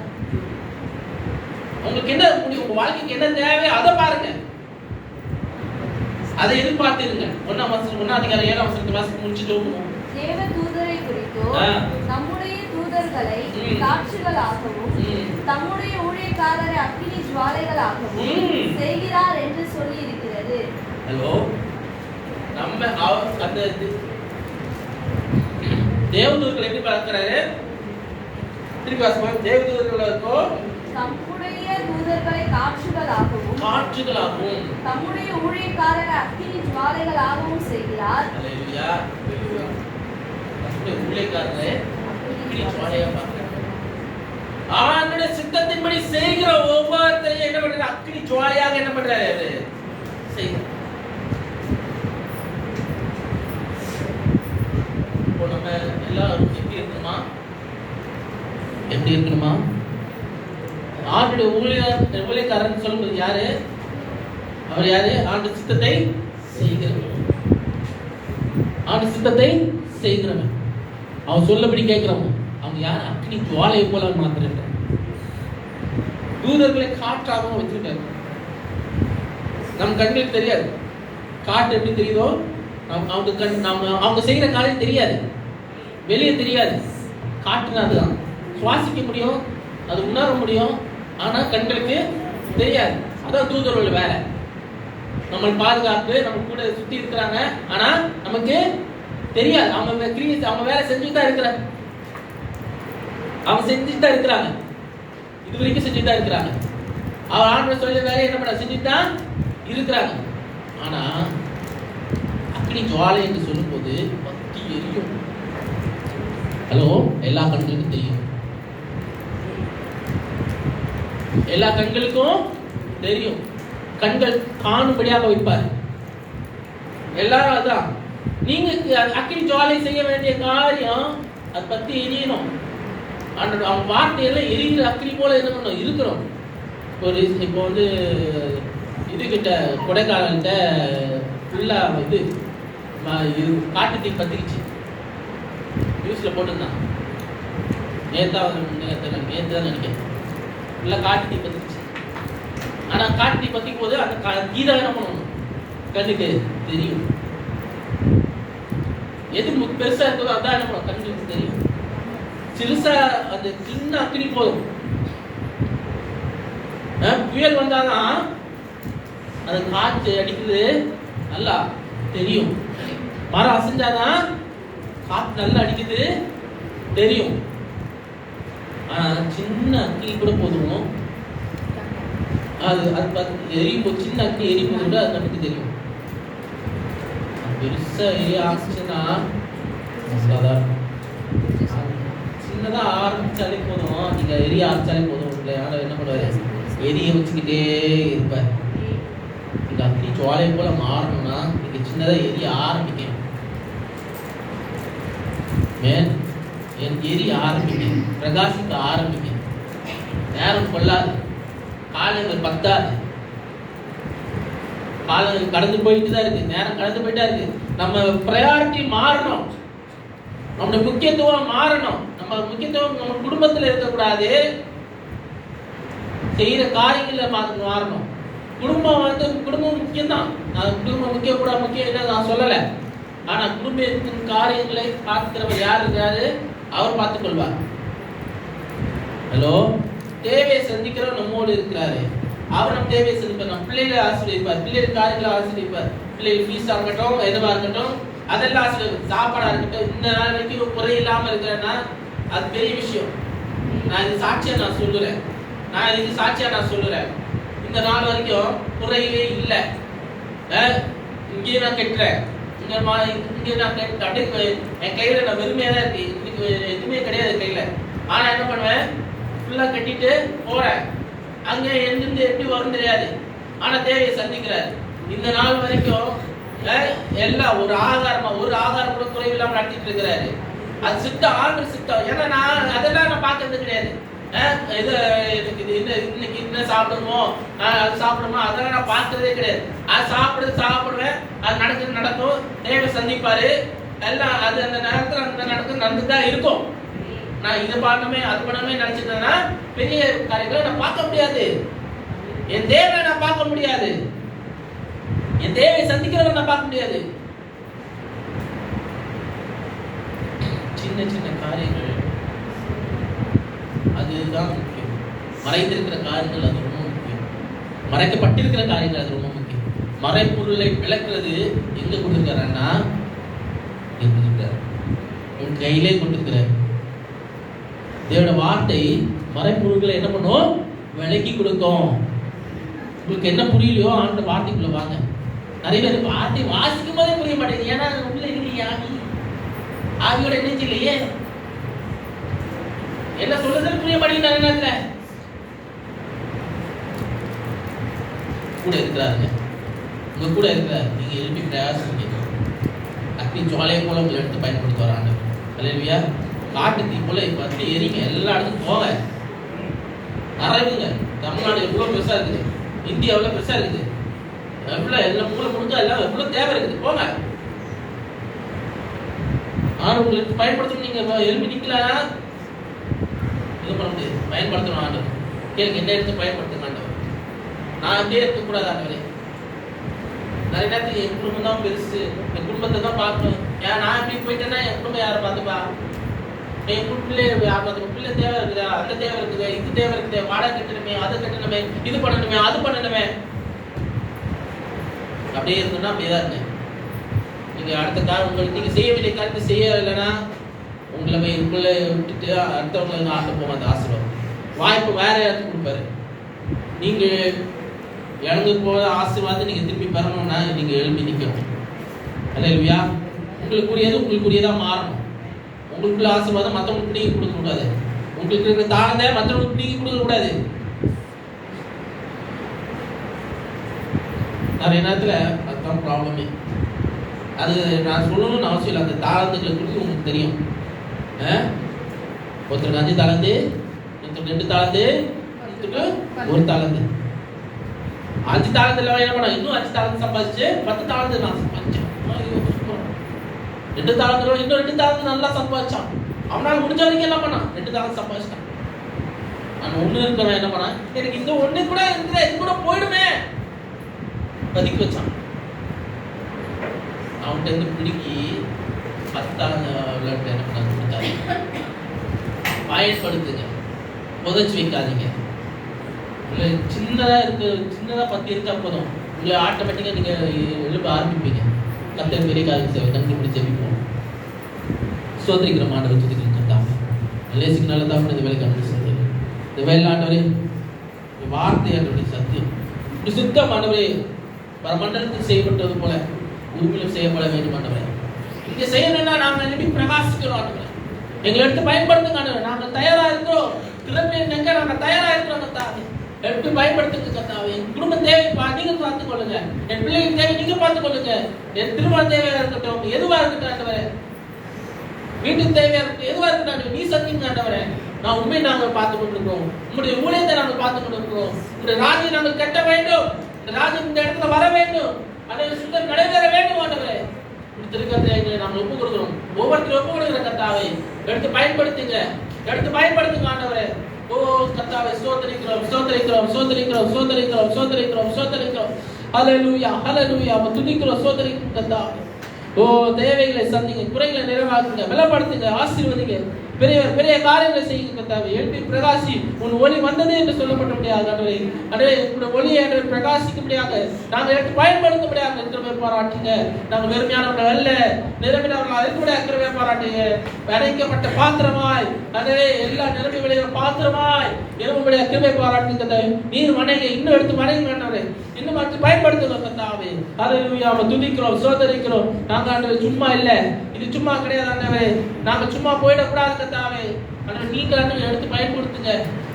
உங்களுக்கு என்ன முடியும், உங்க வாழ்க்கைக்கு என்ன தேவை அதை பாருங்க. அதை எதிர்பார்த்துருங்க. 1 முடிச்சுட்டு தேவ தூதரை குறித்தோ நம்முடைய தூதர்களை காட்சிகளாகவும் தம்முடைய ஊழியக்காரரை அக்கினி ஜுவாலைகளாகவும் செய்கிறார் என்று சொல்லி இருக்கிறது. ஹலோ, நம்ம அந்த தேவதூதர்களை எப்படி பார்க்கிறாரு? திருப்பி வாசிப்போம். தேவதூதர்களுக்கோ தம்முடைய தூதர்களை காட்சிகளாகவும் தம்முடைய ஊழியக்காரரை அக்கினி ஜுவாலைகளாகவும் செய்கிறார். அல்லேலூயா. நம்முடைய ஊழியக்காரரை அக்கினி ஜுவாலையா பார்க்கிறார். அவனுடைய சித்தத்தின்படி செய்கிற ஒவ்வொருத்தரையும் என்ன பண்றாரு? அக்கினி ஜுவாலையாக என்ன பண்றாரு? செய்கிறார். இப்போ நம்ம எல்லாரும் எப்படி இருக்கணுமா? எப்படி இருக்கணுமா? ஆண்டுடைய ஊழியக்காரன் சொல்லும்போது யாரு? அவர் யாரு? ஆண்டு சித்தத்தை செய்கிறவன். ஆண்டு சித்தத்தை செய்கிறவன். அவன் சொல்லபடி கேட்கிறவன். அவங்க யார்? அக்னி ஜுவாலையை போல மாத்திரம் தூதர்களை காற்றாகவும் வச்சிருக்காரு. நம் கண்ணுக்கு தெரியாது. காற்று எப்படி தெரியுதோ அவங்க செய்கிற காரியம் தெரியாது, வெளியே தெரியாது. காற்றுனா அதுதான் சுவாசிக்க முடியும், அது உணர முடியும், ஆனா கண்களுக்கு தெரியாது. அதான் தூதர்கள் வேலை. நம்ம பாதுகாப்பு, நம்ம கூட சுத்தி இருக்கிறாங்க, ஆனா நமக்கு தெரியாது. அவங்க வேலை செஞ்சுட்டு தான் இருக்கிறாங்க. அவங்க செஞ்சுட்டு தான் இருக்கிறாங்க. இது வரைக்கும் செஞ்சுட்டு தான் இருக்கிறாங்க. அவர் ஆண்டவர் சொல்ல வேலையை என்ன பண்ண செஞ்சுட்டு தான் இருக்கிறாங்க. ஆனா அக்னி ஜுவாலை என்று சொல்லும் போது பத்தி எரியும். ஹலோ, எல்லா கண்களுக்கும் தெரியும். எல்லா கண்களுக்கும் தெரியும். கண்கள் காணும்படியாக வைப்பார். எல்லாரும் அதான். நீங்க அக்னி ஜுவாலை செய்ய வேண்டிய காரியம் அதை பத்தி எரியணும். அவன் வார்த்தையெல்லாம் எரிகிற அக்னி போல என்ன பண்ணணும் இருக்கிறோம். இப்போ வந்து இது கிட்ட கொடைக்கானல்கிட்ட ஃபுல்லா இது காட்டு தீ பத்திக்கிச்சு. நியூஸ்ல போட்டிருந்தான். நேற்று தான் நினைக்கிறேன். ஃபுல்லா காட்டு தீ பத்திக்கிச்சு. ஆனா காட்டு தீ பத்திக்கும் போது அந்த கீதம் என்ன பண்ணணும்? கண்ணுக்கு தெரியும். எது பெருசா இருக்குதோ அதான் என்ன பண்ணணும்? கண்ணுக்கு தெரியும். சிறுசா அந்த சின்ன அக்னி போதும். புயல் வந்தாதான் அது காற்று அடிக்குது நல்லா தெரியும். மரம் அசைஞ்சாதான் காற்று நல்லா அடிக்குது தெரியும். ஆனா சின்ன அக்னி கூட போதும். அது எரியும் போது, சின்ன அக்னி எரியும் போது கூட அது நமக்கு தெரியும். பெருசா எரிய ஆரம்பிச்சுன்னா சின்னதா ஆரம்பிச்சாலே போதும். நீங்க எரிய ஆரம்பிச்சாலே போதும். என்ன பண்ணுவாரு? எரிய வச்சுக்கிட்டே இருப்பார். இந்த அக்னி ஜுவாலை போல மாறணும்னா நீங்க சின்னதா எரிய ஆரம்பிக்கணும். எரிய ஆரம்பிக்கணும், பிரகாசிக்க ஆரம்பிக்கணும். நேரம் கொள்ளாது, காலங்கள் பத்தாது. காலங்கள் கடந்து போயிட்டு தான் இருக்கு, நேரம் கடந்து போயிட்டா இருக்கு. நம்ம பிரையாரிட்டி மாறணும், நம்முடைய முக்கியத்துவம் மாறணும். நம்ம முக்கியத்துவம் நம்ம குடும்பத்தில் இருக்கக்கூடாது, செய்யற காரியங்கள்ல மாறணும். குடும்பம் முக்கியம்தான். குடும்பம் முக்கியம் இல்லை நான் சொல்லலை. ஆனா குடும்பத்தின் காரியங்களை பார்க்கிறவர் யார் இருக்காரு? அவர் பார்த்துக் கொள்வார். ஹலோ, தேவையை சந்திக்கிறவர் நம்மோடு இருக்கிறாரு. அவர் நம்ம தேவையை சந்திப்பார். நம்ம பிள்ளைகளை ஆசீர்வதிப்பார், பிள்ளைகள் காரியங்களை ஆசீர்வதிப்பார். பிள்ளைகள் ஃபீஸா இருக்கட்டும், எதுவா இருக்கட்டும், அதெல்லாம் ஆசீர்வதிப்பார். சாப்பாடா இருக்கட்டும். இந்த நாள் வரைக்கும் குறை இல்லாம இருக்கிறேன்னா அது பெரிய விஷயம். நான் இது சாட்சியா நான் சொல்லுறேன். இந்த நாள் வரைக்கும் குறைவே இல்லை. இங்கே நான் கட்டுறேன், இங்கே நான் அப்படியே என் கையில நான் வெறுமையா தான் இருக்கு. இன்னைக்கு எதுவுமே கிடையாது கையில. ஆனா என்ன பண்ணுவேன், ஃபுல்லா கட்டிட்டு போறேன். அங்க எங்கிருந்து எப்படி வரும் தெரியாது. ஆனா தேவையை சந்திக்கிறாரு. இந்த நாள் வரைக்கும் எல்லாம் ஒரு ஆகாரம் கூட குறைவில்லாம நடத்திட்டு இருக்கிறாரு. அது சித்தம், ஆண்டு சித்தம். ஏன்னா நான் அதெல்லாம் நான் பார்க்கறது கிடையாது. இது இன்னைக்கு என்ன சாப்பிடுமோ அது சாப்பிடுமோ அதெல்லாம் நான் பார்க்கறதே கிடையாது. அது சாப்பிடுவேன், அது நடக்கும், தேவை சந்திப்பாரு எல்லாம். அது அந்த நேரத்தில் அந்த நடந்துதான் இருக்கும். நான் இது பண்ணணுமே அது பண்ணணுமே நினைச்சிட்டேன்னா பெரிய காரியங்களை நான் பார்க்க முடியாது. என் தேவை நான் பார்க்க முடியாது. என் தேவையை சந்திக்கிறவங்க நான் பார்க்க முடியாது. சின்ன சின்ன காரியங்கள் அதுதான் முக்கியம். மறைந்திருக்கிற காரியங்கள் அது ரொம்ப முக்கியம். மறைக்கப்பட்டிருக்கிற காரியங்கள் அது ரொம்ப முக்கியம். மறைப்பொருளை விளக்குறது எங்க கொடுத்திருக்காருன்னா உன் கையிலே கொடுத்திருக்கிறார். தேவனோட வார்த்தை மறைப்பொருள்களை என்ன பண்ணும், விளக்கி கொடுக்கும். உங்களுக்கு என்ன புரியலையோ அந்த வார்த்தைக்குள்ள வாங்க. நிறைய பேர் வார்த்தை வாசிக்கும் போதே புரிய மாட்டேங்குது. ஏன்னா உள்ள இல்லையே, ஆவியோட இணைஞ்சு இல்லையே, என்ன சொல்றது புரிய மாட்டேங்குது. நிறைய நேரத்துல கூட இருக்கிறாருங்க, உங்க கூட இருக்கிறார். நீங்க எழுப்பி பிரயாசிங்க. அக்னி ஜுவாலையை போல உங்களை எடுத்து பயன்படுத்த வராங்க. அல்லேலூயா. காட்டு தீ போல பத்தி எரிங்க, எல்லா இடத்துக்கும் போங்க, நிறைவுங்க. தமிழ்நாடு எவ்வளவு பெருசா இருக்குது, இந்தியா எவ்வளவு பெருசா இருக்குது, எவ்வளவு எல்லாம் மூளை முழுக்க எல்லாம் எவ்வளவு தேவை இருக்குது, போங்க. ஆனா உங்களுக்கு பயன்படுத்தணும். நீங்க எழுப்பி நிக்கலாம், இது பண்ண முடியாது. பயன்படுத்தணும். ஆண்டவர் கேளுங்க, என்ன எடுத்து பயன்படுத்துங்க ஆண்டவர். நான் அப்படியே இருக்கக்கூடாது ஆண்டவரே. நிறைய நேரத்துக்கு என் குடும்பம் தான் பெருசு, என் குடும்பத்தை தான் பார்க்கணும். ஏன் நான் எப்படி போயிட்டேன்னா என் குடும்பம் யாரை பார்த்துப்பா, என் பிள்ளை யார் பார்த்துப்பா, பிள்ளை தேவை இருக்குதா, அந்த தேவை இருக்குது, இது தேவை இருக்குது, வாடகை கட்டணுமே, அதை கட்டணுமே, இது பண்ணணுமே, அது பண்ணணுமே. அப்படியே இருந்தோம்னா அப்படியே தான் இருங்க. நீங்க அடுத்த காலம் உங்களுக்கு நீங்க செய்ய வேண்டிய காரியத்தை செய்ய இல்லைன்னா உங்களை விட்டுட்டு அடுத்தவங்களை ஆட்ட போக அந்த ஆசீர்வாதம் வாய்ப்பு வேற யாருக்கு கொடுப்பாரு. நீங்க இழந்து போக ஆசீர்வாதத்தை நீங்க திருப்பி பெறணும்னா நீங்க எழுப்பி நிற்கணும். அல்லேலூயா. உங்களுக்குரியதா மாறணும். உங்களுக்குள்ள ஆசீர்வாதம் மற்றவங்களுக்கு நீங்க கொடுக்க கூடாது. உங்களுக்கு இருக்கிற தாழ்ந்த மற்றவங்களுக்கு நீங்க கொடுக்க கூடாது. நிறைய நேரத்துல அதுதான் ப்ராப்ளமே. அது நான் சொல்லணும்னு அவசியம் இல்லை. அந்த தாளந்துகளை குறித்து உங்களுக்கு தெரியும். ஒருத்தருக்கு 5 தாளந்து, ஒருத்தருக்கு 2 தாளந்து, ஒருத்தருக்கு 1 தாளந்து. 5 தாளந்துல என்ன பண்ண, இன்னும் 5 தாளந்து சம்பாதிச்சு 10 தாளந்து நான் சம்பாதிச்சேன். 2 தாளந்து இன்னும் 2 தாளந்து நல்லா சம்பாதிச்சான். அவனால முடிஞ்ச வரைக்கும் என்ன பண்ணான், 2 தாளந்து சம்பாதிச்சான். நான் 1 இருக்கிறவன் என்ன பண்ணான், எனக்கு இந்த 1 கூட இருக்கிற இது கூட போயிடுமே பதிக்க வச்சான். அவன்கிட்ட இருந்து பிடிக்கி 10 விளையாட்டு என்ன பண்ண கொடுத்தாரு. பயன்படுத்துங்க, புதைச்சு வைக்காதீங்க. உங்களை சின்னதா 10 இருக்கா போதும், உங்களை ஆட்டோமேட்டிக்கா நீங்க எழுப்ப ஆரம்பிப்பீங்க. கர்த்தர் பெரிய காரியம் செய்ய கண்ணி பிடிச்சி ஜெபிப்போம். சோதரிக்கிற மாண்டவர் துதிக்கிற கர்த்தாவே, லேசிக்கு நல்லதா இந்த வேலைக்கு அனுப்பி சொல்றேன். இந்த வேலை ஆண்டவரே வார்த்தை ஆண்டவரே சத்தியம் இப்படி சுத்தம் ஆண்டவரே மண்டலத்தில் செய்யப்பட்டது போல உறுப்பிலும் செய்யப்பட வேண்டும் ஆண்டவரே. இங்க செய்யணும்னா நாங்கள் எப்படி பிரகாசிக்கிறோம் ஆண்டவரே. எங்களை எடுத்து பயன்படுத்துங்க ஆண்டவரே. நாங்கள் தயாரா இருக்கிறோம். திறமையை நாங்கள் தயாரா இருக்கிறோம் கர்த்தாவே. எடுத்து பயன்படுத்துங்க கர்த்தாவே. குடும்ப தேவை நீங்க பார்த்துக் கொள்ளுங்க. என் பிள்ளைகள் தேவை நீங்க பார்த்துக் கொள்ளுங்க. என் திருமண தேவையா இருக்கட்டும், எதுவா இருக்கட்டும் ஆண்டவரே, வீட்டுக்கு தேவையா இருக்கட்டும், எதுவா இருக்கட்டும் நீ சந்திங்க ஆண்டவரே. நான் உண்மையை நாங்கள் பார்த்துக் கொண்டிருக்கிறோம். உங்களுடைய ஊழியத்தை நாங்கள் பார்த்துக் கொண்டிருக்கிறோம். உங்களுடைய ராஜ்யம் நாங்கள் கட்ட வேண்டும். இந்த ராஜ்யம் இந்த இடத்துல வர வேண்டும். அதை சுத்தம் நடைபெற வேண்டும் ஆண்டவரே. திருக்கத்தை நாங்கள் ஒப்புக் கொடுக்கிறோம். ஒவ்வொருத்தரும் ஒப்புக் கொடுக்கிற கர்த்தாவை எடுத்து பயன்படுத்துங்க, எடுத்து பயன்படுத்துங்க ஆண்டவரே. ஓ கர்த்தாவே ஸ்தோத்திரிக்கிறோம், ஸ்தோத்திரிக்கிறோம், ஸ்தோத்திரிக்கிறோம், ஸ்தோத்திரிக்கிறோம், ஸ்தோத்திரிக்கிறோம், ஸ்தோத்திரிக்கிறோம். ஹல்லேலூயா, ஹல்லேலூயா. துதிக்கிறோம், ஸ்தோத்திரிக்கிறோம் கர்த்தாவே. ஓ தேவைகளை சந்திங்க, குறைகளை நிறைவாக்குங்க, பலப்படுத்துங்க, ஆசீர்வதிங்க. பெரிய காரியங்களை செய்யுங்க கர்த்தாவே. எழுப்பி பிரகாசி, உன் ஒளி வந்தது என்று சொல்லப்பட்டபடியாக ஆண்டவரே, ஆண்டவரே உங்களுடைய ஒளியை ஆண்டவரே பிரகாசிக்கும்படியாக நாங்கள் எடுத்து பயன்படுத்தும்படியாக திரும்ப பாராட்டுங்க. நாங்கள் வெறுமையானவர்கள் அல்ல, நிரம்பினவர்கள் அதை கூட கிருபை பாராட்டுங்க. அடைக்கப்பட்ட பாத்திரமாய் ஆண்டவரே எல்லா நிரம்பி விளைகிற பாத்திரமாய் உம்முடைய கிருபை பாராட்டுங்க. நீர் மனைவி இன்னும் எடுத்து மனைவி ஆண்டவரே இன்னும் அடுத்து பயன்படுத்துங்க கர்த்தாவே. ஹல்லேலூயா. துதிக்கிறோம், சோதரிக்கிறோம். நாங்க ஆண்டவரே சும்மா இல்ல, இது சும்மா கிடையாது ஆண்டவரே. நாங்க சும்மா போயிடக்கூடாது கர்த்தாவே. ஆண்டவரே நீங்க ஆண்டவரே எடுத்து பயன்படுத்துங்க,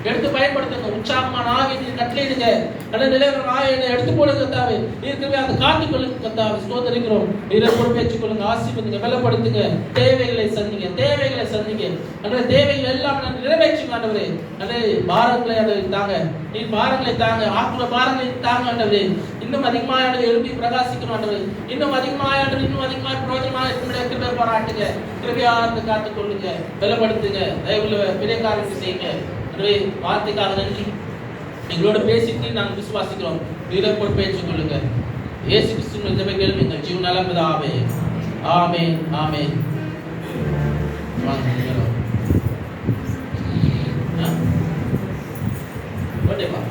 எடுத்து பயன்படுத்துங்க. உற்சாகமான ஆவியை நீர் கட்டளையிடுங்க. ஆண்டவரே நிலைவர ஆவியை எடுத்து போடுங்க கர்த்தாவே. நீர் கிருபை அதை காத்துக் கொள்ளுங்க கர்த்தாவே. சோதரிக்கிறோம். நீரை பொறுப்பேற்றுக் கொள்ளுங்க, ஆசீர்வதிங்க, பலப்படுத்துங்க. தேவைகளை சந்திங்க, தேவைகளை சந்திங்க. ஆண்டவரே தேவைகள் எல்லாம் நிறைவேற்றுங்க ஆண்டவரே. ஆண்டவரே பாரங்களை ஆண்டவரே தாங்க, நீர் பாரங்களை தாங்க, ஆத்தும பாரங்களை தாங்க ஆண்டவரே. இன்னும் அதிகமாக எழுப்பி பிரகாசிக்கணும் ஆண்டவரே. இன்னும் அதிகமாக இன்னும் அதிகமாக பிரயோஜனமாக இருக்கக்கூடிய கிருபை பாராட்டுங்க. கிருபையாக காத்துக் கொள்ளுங்க, பலப்படுத்துங்க. தயவுள்ள பெரிய காரியத்தை செய்யுங்க. ஆண்டவரே வார்த்தைக்காக நன்றி. எங்களோட பேசிட்டு நாங்கள் விசுவாசிக்கிறோம். நீரை பொறுப்பேற்றுக் கொள்ளுங்க. இயேசு கிறிஸ்துவின் ஜெப கேள்வி எங்கள் ஜீவனால பிதாவே. ஆமென், ஆமென். ஓகேப்பா.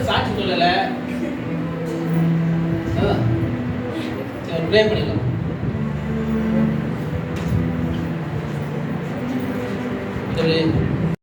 சாட்சி சொல்லல. ப்ரே பண்ணிக்கலாம்.